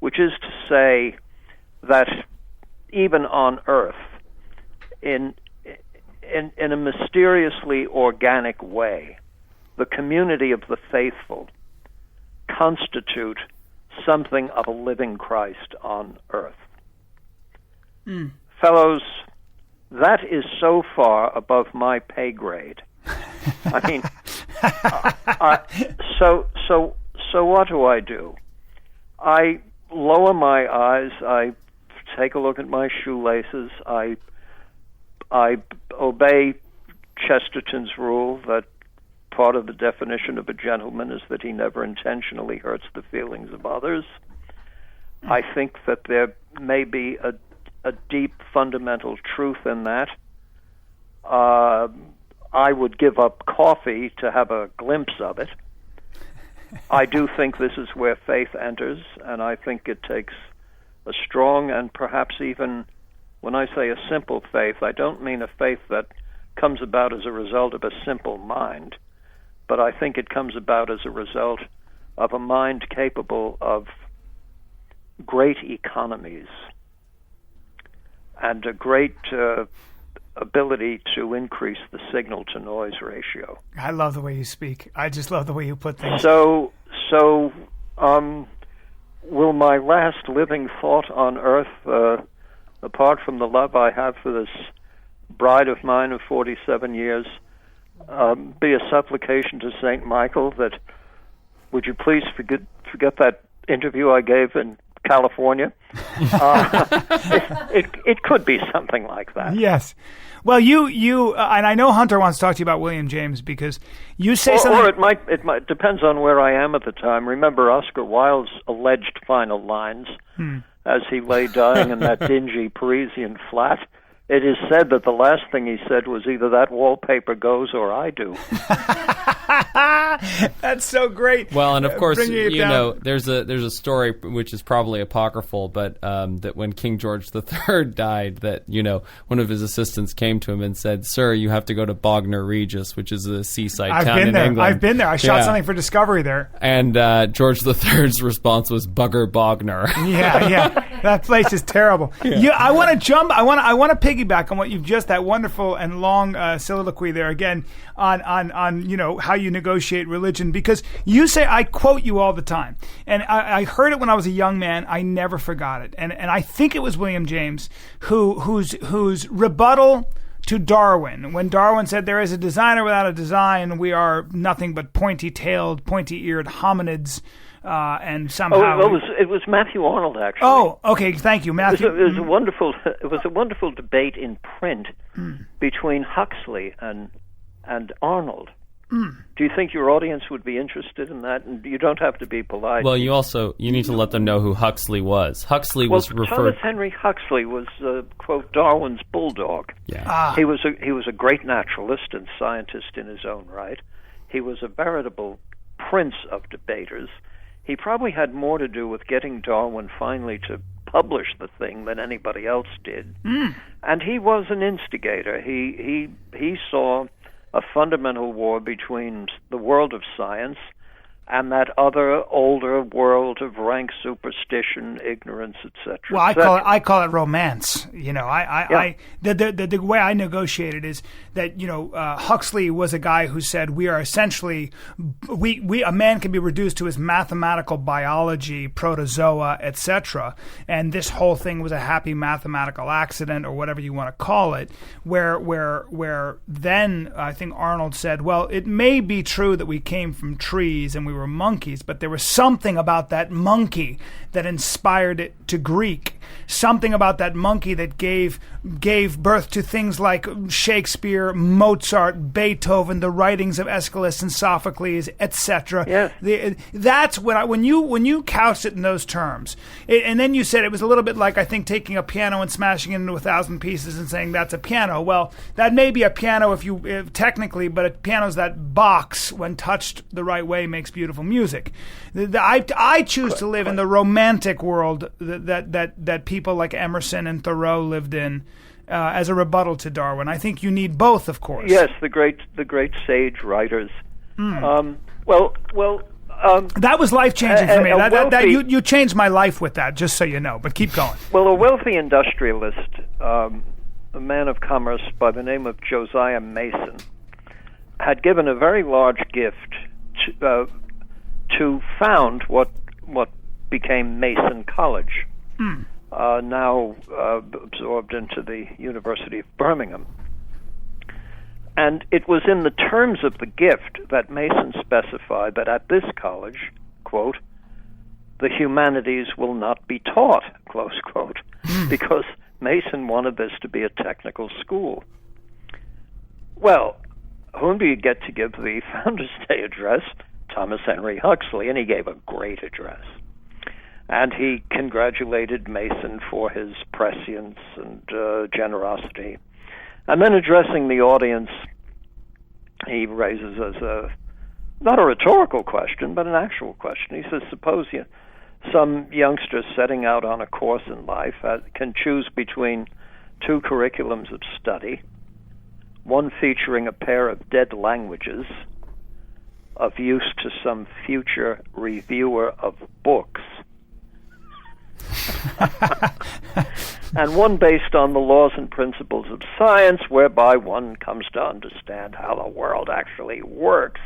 which is to say that even on earth, in a mysteriously organic way, the community of the faithful constitute something of a living Christ on earth. Fellows, that is so far above my pay grade. I mean, so what do? I lower my eyes. I take a look at my shoelaces. I obey Chesterton's rule that part of the definition of a gentleman is that he never intentionally hurts the feelings of others. I think that there may be a deep fundamental truth in that. I would give up coffee to have a glimpse of it. I do think this is where faith enters, and I think it takes a strong and perhaps even, when I say a simple faith, I don't mean a faith that comes about as a result of a simple mind, but I think it comes about as a result of a mind capable of great economies and a great ability to increase the signal-to-noise ratio. I love the way you speak. I just love the way you put things. So, will my last living thought on earth, apart from the love I have for this bride of mine of 47 years, be a supplication to St. Michael that, would you please forget that interview I gave in California? It could be something like that. Yes. Well, you and I know Hunter wants to talk to you about William James, because you say something. Or it might depends on where I am at the time. Remember Oscar Wilde's alleged final lines as he lay dying in that dingy Parisian flat. It is said that the last thing he said was either that wallpaper goes or I do. That's so great. Well, and of course, there's a story which is probably apocryphal, but that when King George III died, that one of his assistants came to him and said, "Sir, you have to go to Bognor Regis, which is a seaside town in England." I've been there. I shot something for Discovery there. And George III's response was "Bugger Bognor." Yeah, that place is terrible. Yeah. I want to jump. I want to piggyback on what you've just, that wonderful and long soliloquy there again on how you negotiate religion, because you say, I quote you all the time, and I heard it when I was a young man. I never forgot it, and I think it was William James whose rebuttal to Darwin, when Darwin said there is a designer without a design, we are nothing but pointy-tailed, pointy-eared hominids. And somehow it was Matthew Arnold, actually. Oh, okay, thank you, Matthew. It was a wonderful debate in print between Huxley and Arnold. Do you think your audience would be interested in that? And you don't have to be polite. Well, you need to let them know who Huxley was. Huxley was referred. Thomas Henry Huxley was quote Darwin's bulldog. Yeah. He was a great naturalist and scientist in his own right. He was a veritable prince of debaters. He probably had more to do with getting Darwin finally to publish the thing than anybody else did. And he was an instigator. He saw a fundamental war between the world of science and that other older world of rank superstition, ignorance, etc. Well, I call it romance. The way I negotiate it is that Huxley was a guy who said we are essentially a man can be reduced to his mathematical biology, protozoa, etc. And this whole thing was a happy mathematical accident, or whatever you want to call it. Where then I think Arnold said, well, it may be true that we came from trees and we were were monkeys, but there was something about that monkey that inspired it to Greek. Something about that monkey that gave birth to things like Shakespeare, Mozart, Beethoven, the writings of Aeschylus and Sophocles, etc. Yes. That's when you couched it in those terms, and then you said it was a little bit like, I think, taking a piano and smashing it into 1,000 pieces and saying that's a piano. Well, that may be a piano if technically, but a piano's that box when touched the right way makes beautiful music. I choose to live in the romantic world that people like Emerson and Thoreau lived in, as a rebuttal to Darwin. I think you need both, of course. Yes, the great sage writers. That was life-changing for me. You changed my life with that, just so you know. But keep going. Well, a wealthy industrialist, a man of commerce by the name of Josiah Mason, had given a very large gift to found what became Mason College, now absorbed into the University of Birmingham. And it was in the terms of the gift that Mason specified that at this college, quote, the humanities will not be taught, close quote, because Mason wanted this to be a technical school. Well, whom do you get to give the Founders' Day address? Thomas Henry Huxley, and he gave a great address. And he congratulated Mason for his prescience and generosity. And then addressing the audience, he raises not a rhetorical question, but an actual question. He says, suppose some youngster setting out on a course in life can choose between two curriculums of study, one featuring a pair of dead languages of use to some future reviewer of books, and one based on the laws and principles of science, whereby one comes to understand how the world actually works.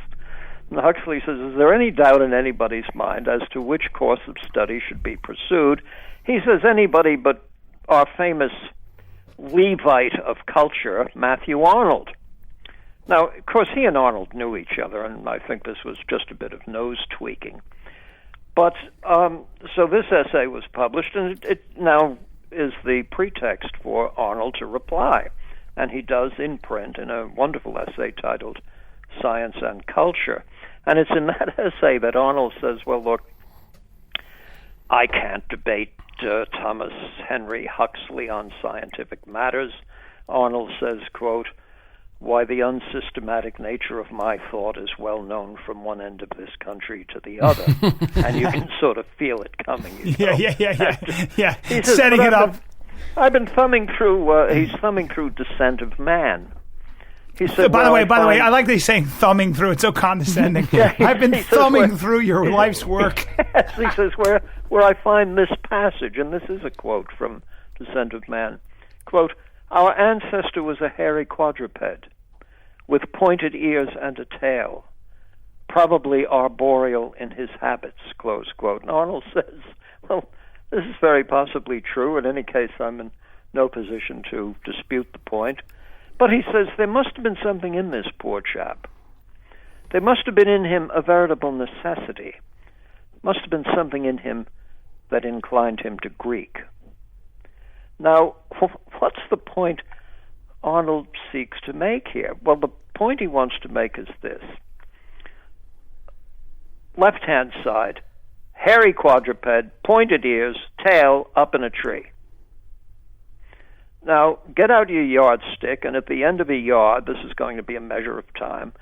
And Huxley says, is there any doubt in anybody's mind as to which course of study should be pursued? He says, anybody but our famous Levite of culture, Matthew Arnold. Now, of course, he and Arnold knew each other, and I think this was just a bit of nose tweaking. But so this essay was published, and it now is the pretext for Arnold to reply. And he does in print in a wonderful essay titled Science and Culture. And it's in that essay that Arnold says, well, look, I can't debate Thomas Henry Huxley on scientific matters. Arnold says, quote, why, the unsystematic nature of my thought is well known from one end of this country to the other. And you can sort of feel it coming. Yeah. He says, setting it up. I've been thumbing through, he's thumbing through Descent of Man. He said, by the way, I like that he's saying thumbing through. It's so condescending. I've been thumbing through your life's work. Yes, he says, where I find this passage, and this is a quote from Descent of Man, quote, our ancestor was a hairy quadruped with pointed ears and a tail, probably arboreal in his habits, close quote. And Arnold says, well, this is very possibly true. In any case, I'm in no position to dispute the point. But he says there must have been something in this poor chap. There must have been in him a veritable necessity. Must have been something in him that inclined him to Greek. Now, what's the point Arnold seeks to make here? Well, the point he wants to make is this. Left-hand side, hairy quadruped, pointed ears, tail, up in a tree. Now, get out your yardstick, and at the end of a yard, this is going to be a measure of time,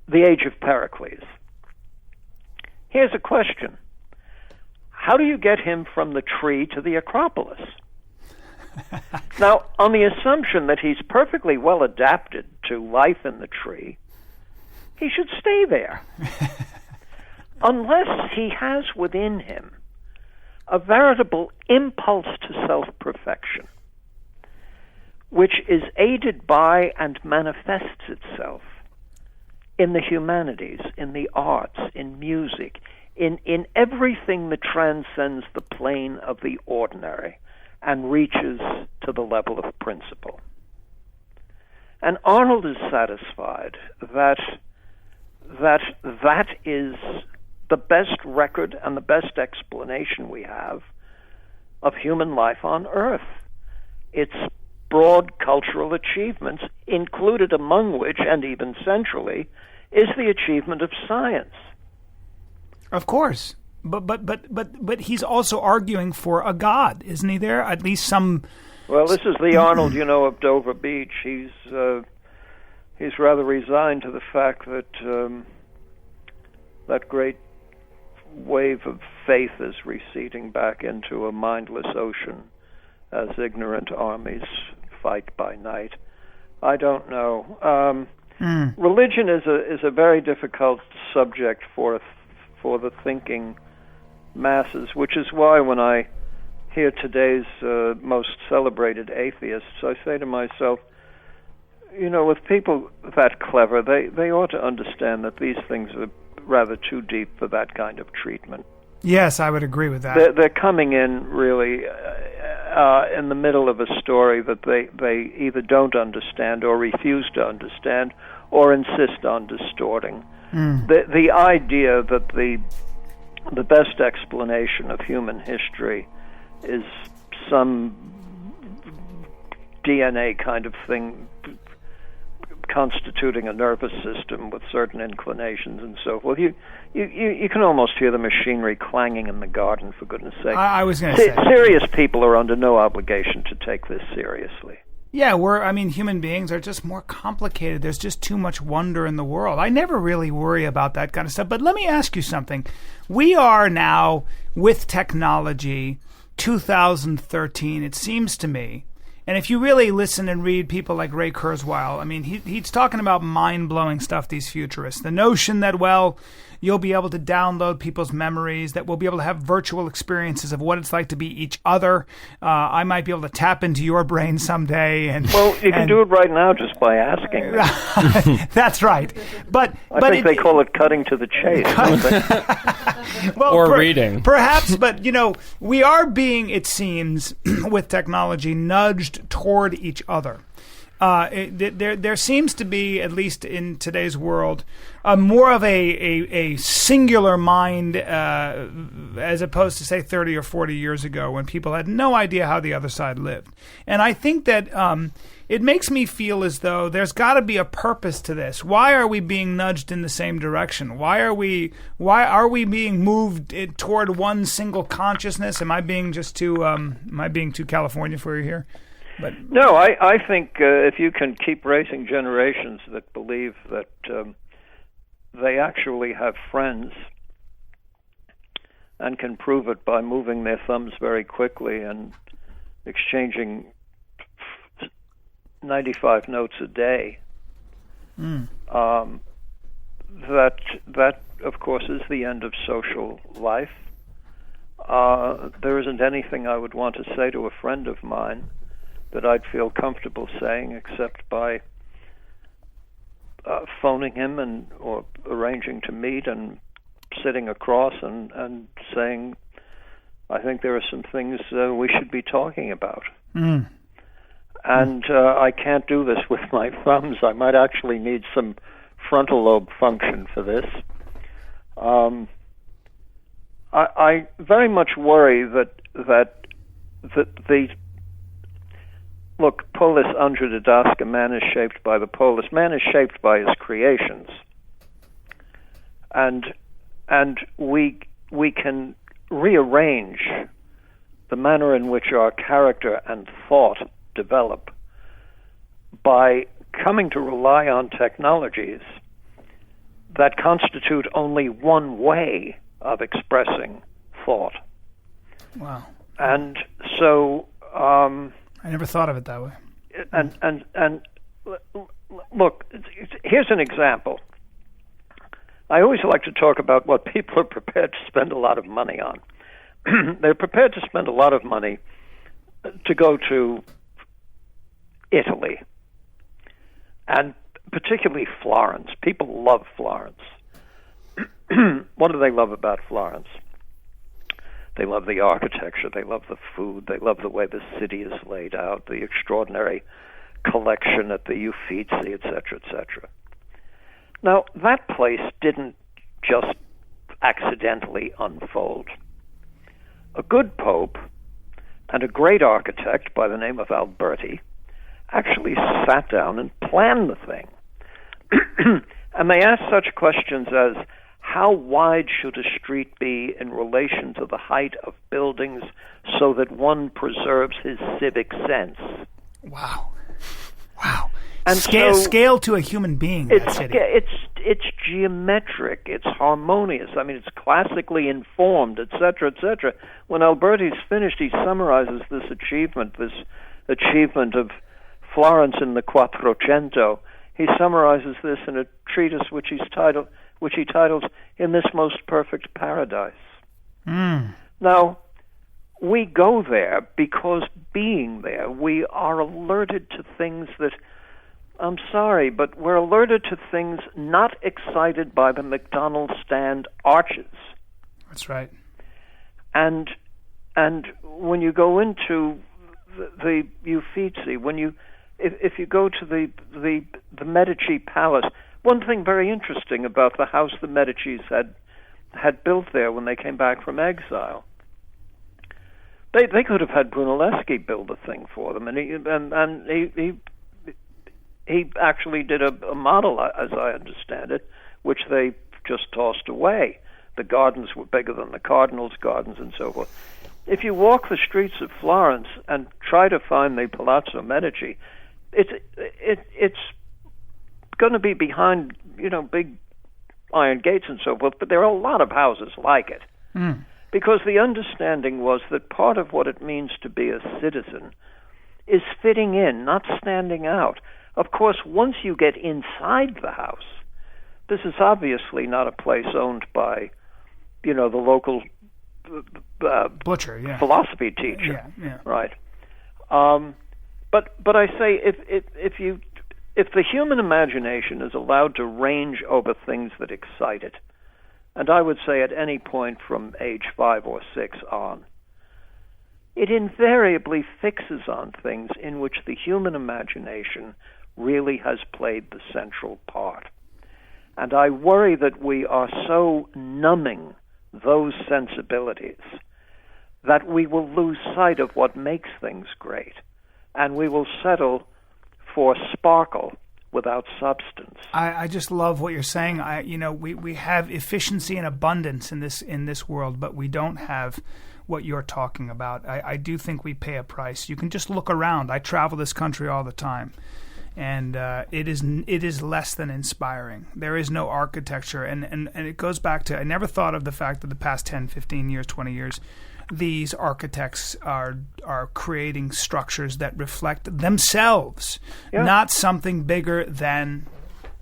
the age of Pericles. Here's a question. How do you get him from the tree to the Acropolis? Now, on the assumption that he's perfectly well adapted to life in the tree, he should stay there. Unless he has within him a veritable impulse to self-perfection, which is aided by and manifests itself in the humanities, in the arts, in music, in everything that transcends the plane of the ordinary and reaches to the level of principle. And Arnold is satisfied that is the best record and the best explanation we have of human life on Earth. Its broad cultural achievements, included among which, and even centrally, is the achievement of science. Of course. But he's also arguing for a God, isn't he there? At least some... Well, this is the Arnold, of Dover Beach. He's rather resigned to the fact that that great wave of faith is receding back into a mindless ocean as ignorant armies fight by night. I don't know. Religion is a very difficult subject for the thinking masses, which is why when I hear today's most celebrated atheists, I say to myself, with people that clever, they ought to understand that these things are rather too deep for that kind of treatment. Yes, I would agree with that. They're coming in really in the middle of a story that they either don't understand or refuse to understand or insist on distorting. The idea that the best explanation of human history is some DNA kind of thing constituting a nervous system with certain inclinations and so forth. You can almost hear the machinery clanging in the garden, for goodness sake. I was going to say. Serious people are under no obligation to take this seriously. Yeah, human beings are just more complicated. There's just too much wonder in the world. I never really worry about that kind of stuff. But let me ask you something. We are now, with technology, 2013, it seems to me. And if you really listen and read people like Ray Kurzweil, he's talking about mind-blowing stuff, these futurists. The notion that, you'll be able to download people's memories, that we'll be able to have virtual experiences of what it's like to be each other. I might be able to tap into your brain someday. You can do it right now just by asking me. That's right. But I think they call it cutting to the chase. Or reading. Perhaps, but, we are being, it seems, with technology, nudged toward each other. There seems to be, at least in today's world, more of a singular mind as opposed to, say, 30 or 40 years ago when people had no idea how the other side lived. And I think that it makes me feel as though there's got to be a purpose to this. Why are we being nudged in the same direction? Why are we being moved toward one single consciousness? Am I being too California for you here? But no, I think if you can keep raising generations that believe that they actually have friends and can prove it by moving their thumbs very quickly and exchanging 95 notes a day, that of course is the end of social life. There isn't anything I would want to say to a friend of mine that I'd feel comfortable saying, except by phoning him or arranging to meet and sitting across and saying, I think there are some things we should be talking about. And I can't do this with my thumbs. I might actually need some frontal lobe function for this. I very much worry that the look, polis andra didaska, man is shaped by the polis. Man is shaped by his creations. And we can rearrange the manner in which our character and thought develop by coming to rely on technologies that constitute only one way of expressing thought. Wow. And so I never thought of it that way. And look, here's an example. I always like to talk about what people are prepared to spend a lot of money on. They're prepared to spend a lot of money to go to Italy, and particularly Florence. People love Florence. What do they love about Florence? They love the architecture, they love the food, they love the way the city is laid out, the extraordinary collection at the Uffizi, etc., etc. Now, that place didn't just accidentally unfold. A good pope and a great architect by the name of Alberti actually sat down and planned the thing. And they asked such questions as, how wide should a street be in relation to the height of buildings so that one preserves his civic sense? Wow. And scale to a human being. It's geometric. It's harmonious. I mean, it's classically informed, etc., etc. When Alberti's finished, he summarizes this achievement of Florence in the Quattrocento. He summarizes this in a treatise which he titles "In This Most Perfect Paradise." Now, we go there because, being there, we are alerted to things that, I'm sorry, but we're alerted to things not excited by the McDonald's stand arches. That's right. And when you go into the Uffizi, if you go to the Medici Palace, one thing very interesting about the house the Medicis had built there when they came back from exile, they could have had Brunelleschi build the thing for them, and he actually did a model, as I understand it, which they just tossed away. The gardens were bigger than the Cardinals' gardens and so forth. If you walk the streets of Florence and try to find the Palazzo Medici, it's going to be behind, big iron gates and so forth, but there are a lot of houses like it. Because the understanding was that part of what it means to be a citizen is fitting in, not standing out. Of course, once you get inside the house, this is obviously not a place owned by, the local butcher, philosophy teacher, right? But I say if the human imagination is allowed to range over things that excite it, and I would say at any point from age 5 or 6 on, it invariably fixes on things in which the human imagination really has played the central part. And I worry that we are so numbing those sensibilities that we will lose sight of what makes things great, and we will settle for sparkle without substance. I just love what you're saying. We have efficiency and abundance in this world, but we don't have what you're talking about. I do think we pay a price. You can just look around. I travel this country all the time, and it is less than inspiring. There is no architecture, and it goes back to, I never thought of the fact that the past 10, 15 years, 20 years, these architects are creating structures that reflect themselves, not something bigger than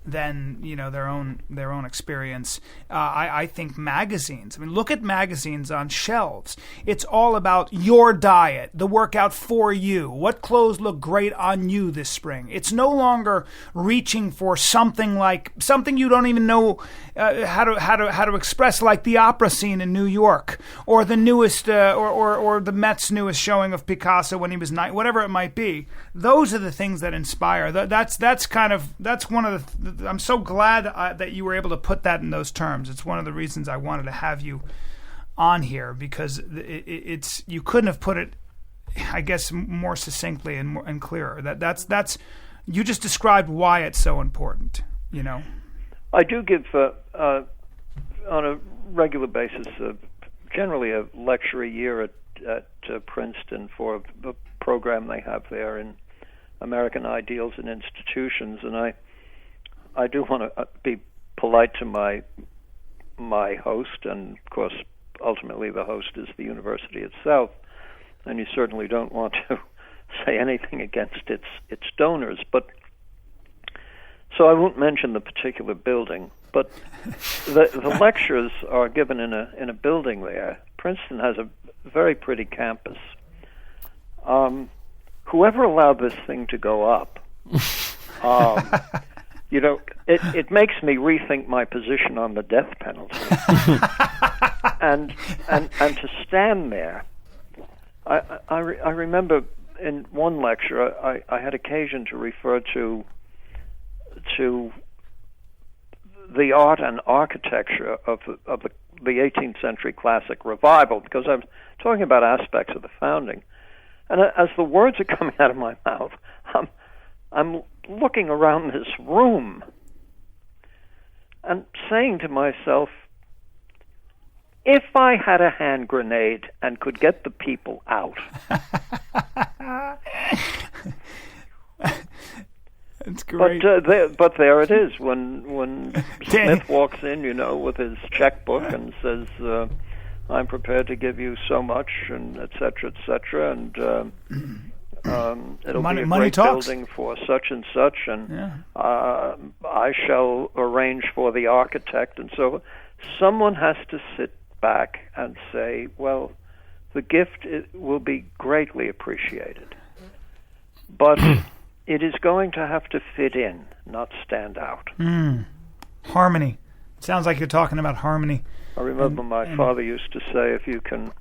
their own experience. I think magazines. I mean, look at magazines on shelves. It's all about your diet, the workout for you, what clothes look great on you this spring. It's no longer reaching for something you don't even know how to express, like the opera scene in New York, or the newest or the Met's newest showing of Picasso when he was 9, whatever it might be. Those are the things that inspire. That's one of the. I'm so glad that you were able to put that in those terms. It's one of the reasons I wanted to have you on here, because it's you couldn't have put it, I guess, more succinctly and clearer. That's you just described why it's so important. I do give on a regular basis, generally a lecture a year at Princeton for the program they have there in American Ideals and Institutions, and I do want to be polite to my host, and of course, ultimately the host is the university itself, and you certainly don't want to say anything against its donors. But so I won't mention the particular building, but the lectures are given in a building there. Princeton has a very pretty campus. Whoever allowed this thing to go up. It makes me rethink my position on the death penalty, and to stand there. I remember in one lecture I had occasion to refer to the art and architecture of the 18th century classic revival, because I'm talking about aspects of the founding. And as the words are coming out of my mouth, I'm looking around this room and saying to myself, if I had a hand grenade and could get the people out. That's great. But there it is. When Smith walks in, with his checkbook and says, I'm prepared to give you so much, and et cetera, and it'll be a great building for such and such, and I shall arrange for the architect, and so someone has to sit back and say, well, the gift will be greatly appreciated, but it is going to have to fit in, not stand out. Harmony. It sounds like you're talking about harmony. I remember my father used to say, if you can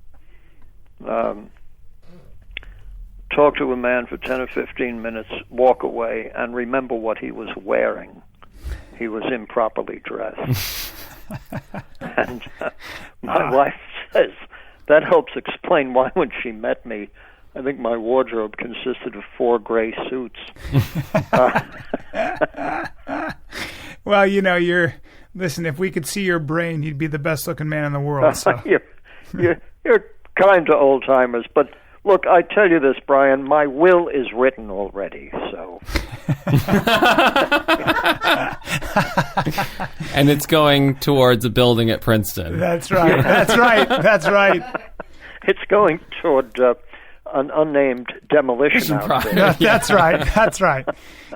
talk to a man for 10 or 15 minutes, walk away, and remember what he was wearing, he was improperly dressed. And my wife says that helps explain why when she met me, I think my wardrobe consisted of 4 gray suits. Well, listen, if we could see your brain, you'd be the best looking man in the world. So. You're kind to old timers, but look, I tell you this, Brian, my will is written already, so. And it's going towards a building at Princeton. That's right. That's right. It's going toward an unnamed demolition outfit. That's right.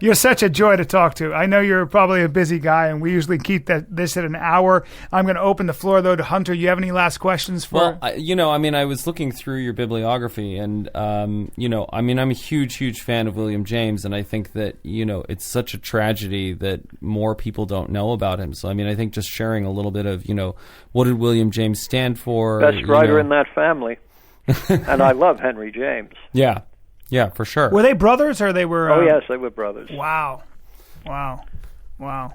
You're such a joy to talk to. I know you're probably a busy guy, and we usually keep this at an hour. I'm going to open the floor, though, to Hunter. You have any last questions for? Well, I was looking through your bibliography, and, I'm a huge fan of William James, and I think that, it's such a tragedy that more people don't know about him. So, I think just sharing a little bit of, what did William James stand for? Best writer in that family. And I love Henry James. Yeah, for sure. Were they brothers, or they were? Oh, yes, they were brothers. Wow. Yeah,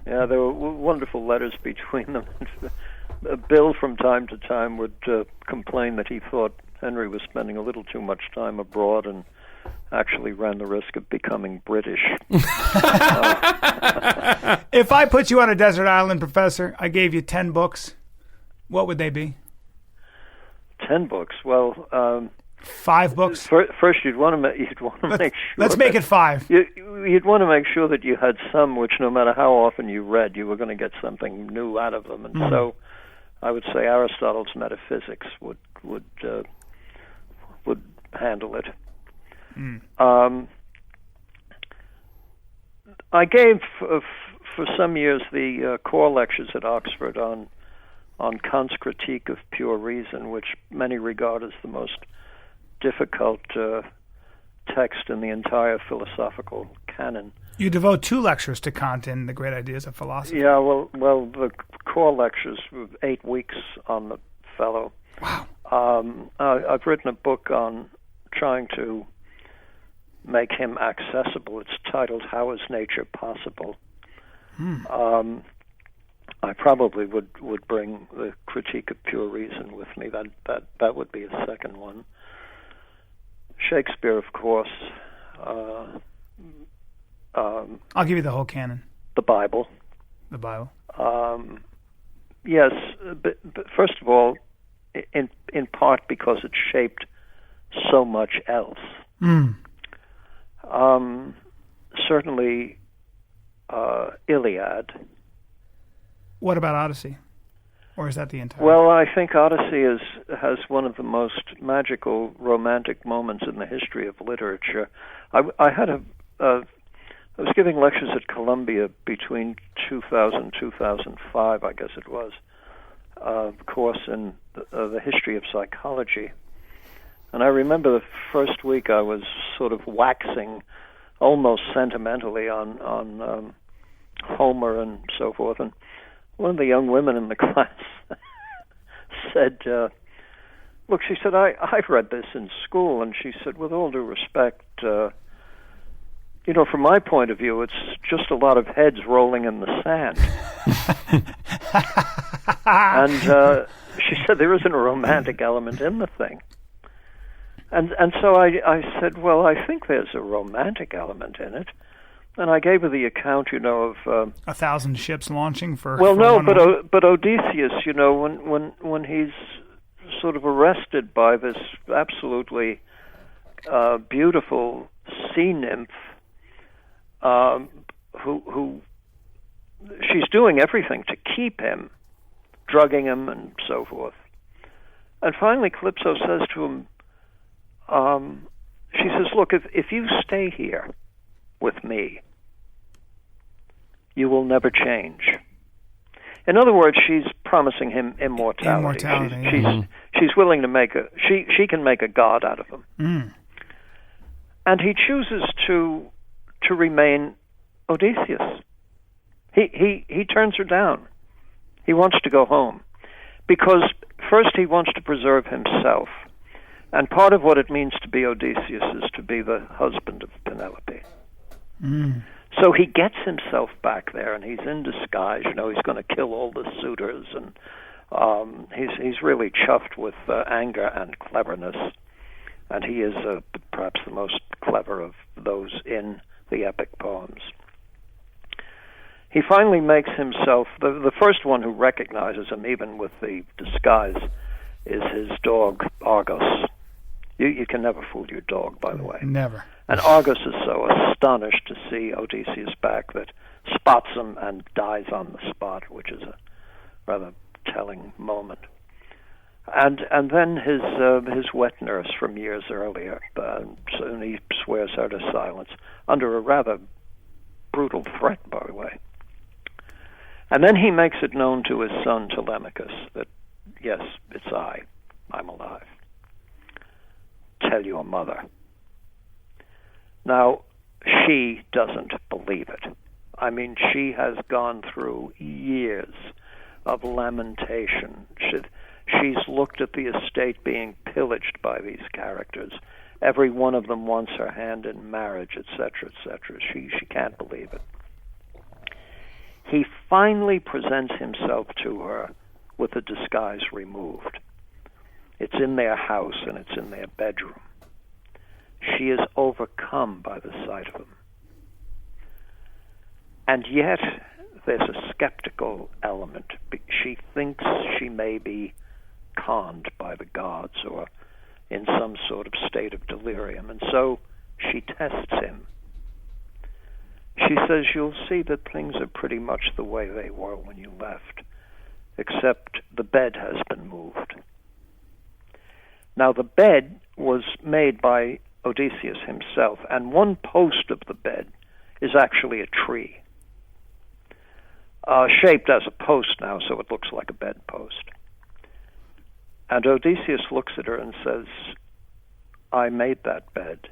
there were wonderful letters between them. Bill, from time to time, would complain that he thought Henry was spending a little too much time abroad and actually ran the risk of becoming British. If I put you on a desert island, Professor, I gave you 10 books, what would they be? 10 books. Well, 5 books. First, you'd want to make sure. Let's make it 5. You'd want to make sure that you had some which, no matter how often you read, you were going to get something new out of them. And so, I would say Aristotle's Metaphysics would handle it. I gave for some years the core lectures at Oxford on Kant's Critique of Pure Reason, which many regard as the most difficult text in the entire philosophical canon. You devote 2 lectures to Kant in The Great Ideas of Philosophy. Yeah, well, the core lectures were 8 weeks on the fellow. Wow. I've written a book on trying to make him accessible. It's titled How Is Nature Possible? I probably would bring the Critique of Pure Reason with me. That would be a second one. Shakespeare, of course. I'll give you the whole canon. The Bible. The Bible. Yes, but first of all, in part because it shaped so much else. Certainly, Iliad. What about Odyssey? Or is that the entire? Well, I think Odyssey has one of the most magical romantic moments in the history of literature. I was giving lectures at Columbia between 2000 and 2005, I guess it was, course in the history of psychology. And I remember the first week I was sort of waxing almost sentimentally on Homer and so forth, and one of the young women in the class said, look, she said, I've read this in school, and she said, with all due respect, from my point of view, it's just a lot of heads rolling in the sand. And she said there isn't a romantic element in the thing. And so I said, well, I think there's a romantic element in it. And I gave her the account, of 1,000 ships launching for. Well, for no, one but Odysseus, when he's sort of arrested by this absolutely beautiful sea nymph, who she's doing everything to keep him, drugging him and so forth. And finally, Calypso says to him, she says, look, if you stay here with me, you will never change. In other words, she's promising him immortality. She's willing to she can make a god out of him. Mm. And he chooses to remain Odysseus. He turns her down. He wants to go home because first he wants to preserve himself. And part of what it means to be Odysseus is to be the husband of Penelope. Mm. So he gets himself back there, and he's in disguise. He's going to kill all the suitors, and he's really chuffed with anger and cleverness. And he is perhaps the most clever of those in the epic poems. He finally makes himself the first one who recognizes him, even with the disguise, is his dog Argos. You can never fool your dog, by the way. Never. And Argos is so astonished to see Odysseus back that spots him and dies on the spot, which is a rather telling moment. And then his wet nurse from years earlier, soon he swears her to silence under a rather brutal threat, by the way. And then he makes it known to his son Telemachus that, yes, it's I'm alive. Tell your mother. Now, she doesn't believe it. I mean, she has gone through years of lamentation. She's looked at the estate being pillaged by these characters. Every one of them wants her hand in marriage, etc., etc. She can't believe it. He finally presents himself to her with the disguise removed. It's in their house and it's in their bedroom. She is overcome by the sight of him. And yet, there's a skeptical element. She thinks she may be conned by the gods or in some sort of state of delirium, and so she tests him. She says, you'll see that things are pretty much the way they were when you left, except the bed has been moved. Now, the bed was made by Odysseus himself, and one post of the bed is actually a tree, shaped as a post now, so it looks like a bedpost. And Odysseus looks at her and says, I made that bed,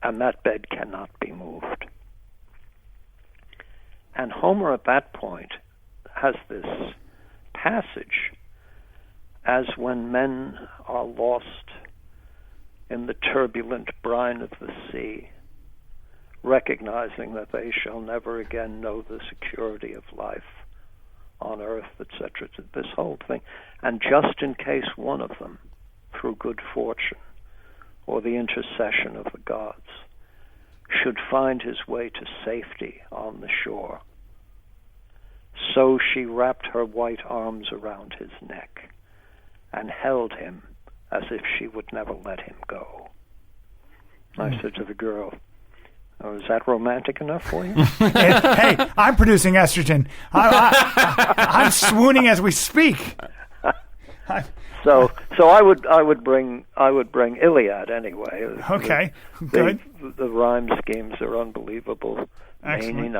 and that bed cannot be moved. And Homer at that point has this passage as when men are lost in the turbulent brine of the sea, recognizing that they shall never again know the security of life on earth, etc., this whole thing. And just in case one of them, through good fortune or the intercession of the gods, should find his way to safety on the shore, so she wrapped her white arms around his neck and held him as if she would never let him go. I said to the girl, is that romantic enough for you? Hey, I'm producing estrogen. I'm swooning as we speak. So I would bring Iliad anyway. Okay, good. The rhyme schemes are unbelievable. Excellent.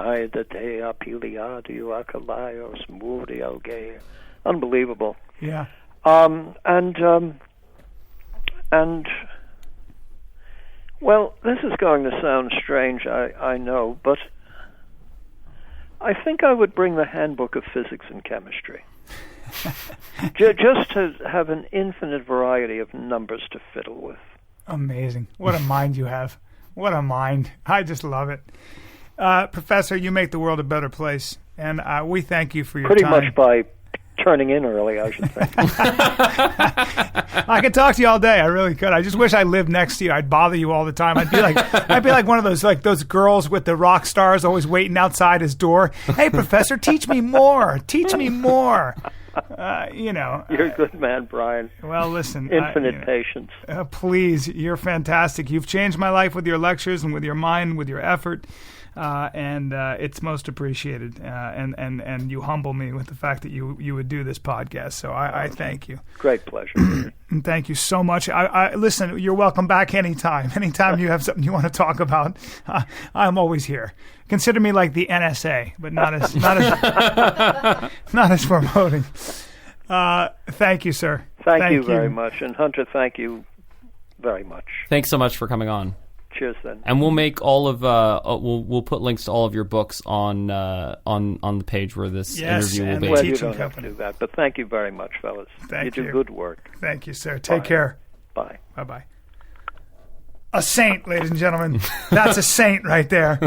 Unbelievable. Yeah. And well, this is going to sound strange, I know, but I think I would bring the Handbook of Physics and Chemistry. Just to have an infinite variety of numbers to fiddle with. Amazing. What a mind you have. What a mind. I just love it. Professor, you make the world a better place, and we thank you for your Pretty time. much by turning in early, I should think. I could talk to you all day. I really could. I just wish I lived next to you. I'd bother you all the time. I'd be like one of those girls with the rock stars always waiting outside his door. Hey, Professor, teach me more. Teach me more. You're a good man, Bryan. Well, listen. Infinite patience. Please, you're fantastic. You've changed my life with your lectures and with your mind, with your effort. And it's most appreciated, and you humble me with the fact that you would do this podcast. So I thank you. Great pleasure. And thank you so much. Listen, you're welcome back anytime. Anytime you have something you want to talk about, I'm always here. Consider me like the NSA, but not as promoting. Thank you, sir. Thank you very much, and Hunter, thank you very much. Thanks so much for coming on. Cheers, then. And we'll make all of we'll put links to all of your books on the page where this interview will be. Well, you don't have to do that, but thank you very much, fellas. Thank you. You do good work. Thank you, sir. Take care. Bye. Bye-bye. A saint, ladies and gentlemen. That's a saint right there.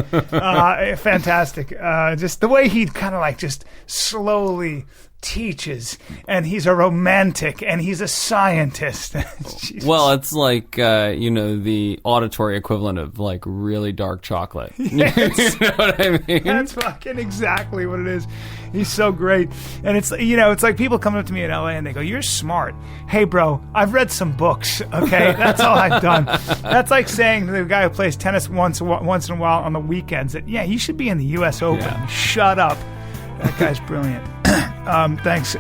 Fantastic. Just the way he kind of just slowly teaches, and he's a romantic, and he's a scientist. Well, it's like the auditory equivalent of really dark chocolate. Yes. You know what I mean? That's fucking exactly what it is. He's so great. And it's like people come up to me in LA and they go, "You're smart." Hey, bro, I've read some books, okay? That's all I've done. That's like saying to the guy who plays tennis once in a while on the weekends that, yeah, he should be in the U.S. Open. Yeah. Shut up. That guy's brilliant. Thanks.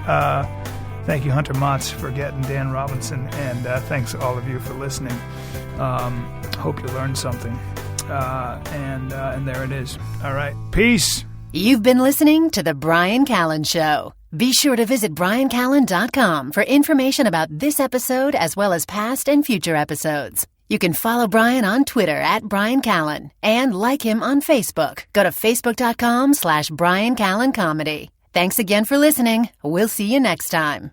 Thank you, Hunter Motz, for getting Dan Robinson. And thanks all of you for listening. Hope you learned something. And there it is. All right. Peace. You've been listening to The Bryan Callen Show. Be sure to visit bryancallen.com for information about this episode as well as past and future episodes. You can follow Bryan on Twitter @Bryan Callen and like him on Facebook. Go to facebook.com/Bryan Callen Comedy. Thanks again for listening. We'll see you next time.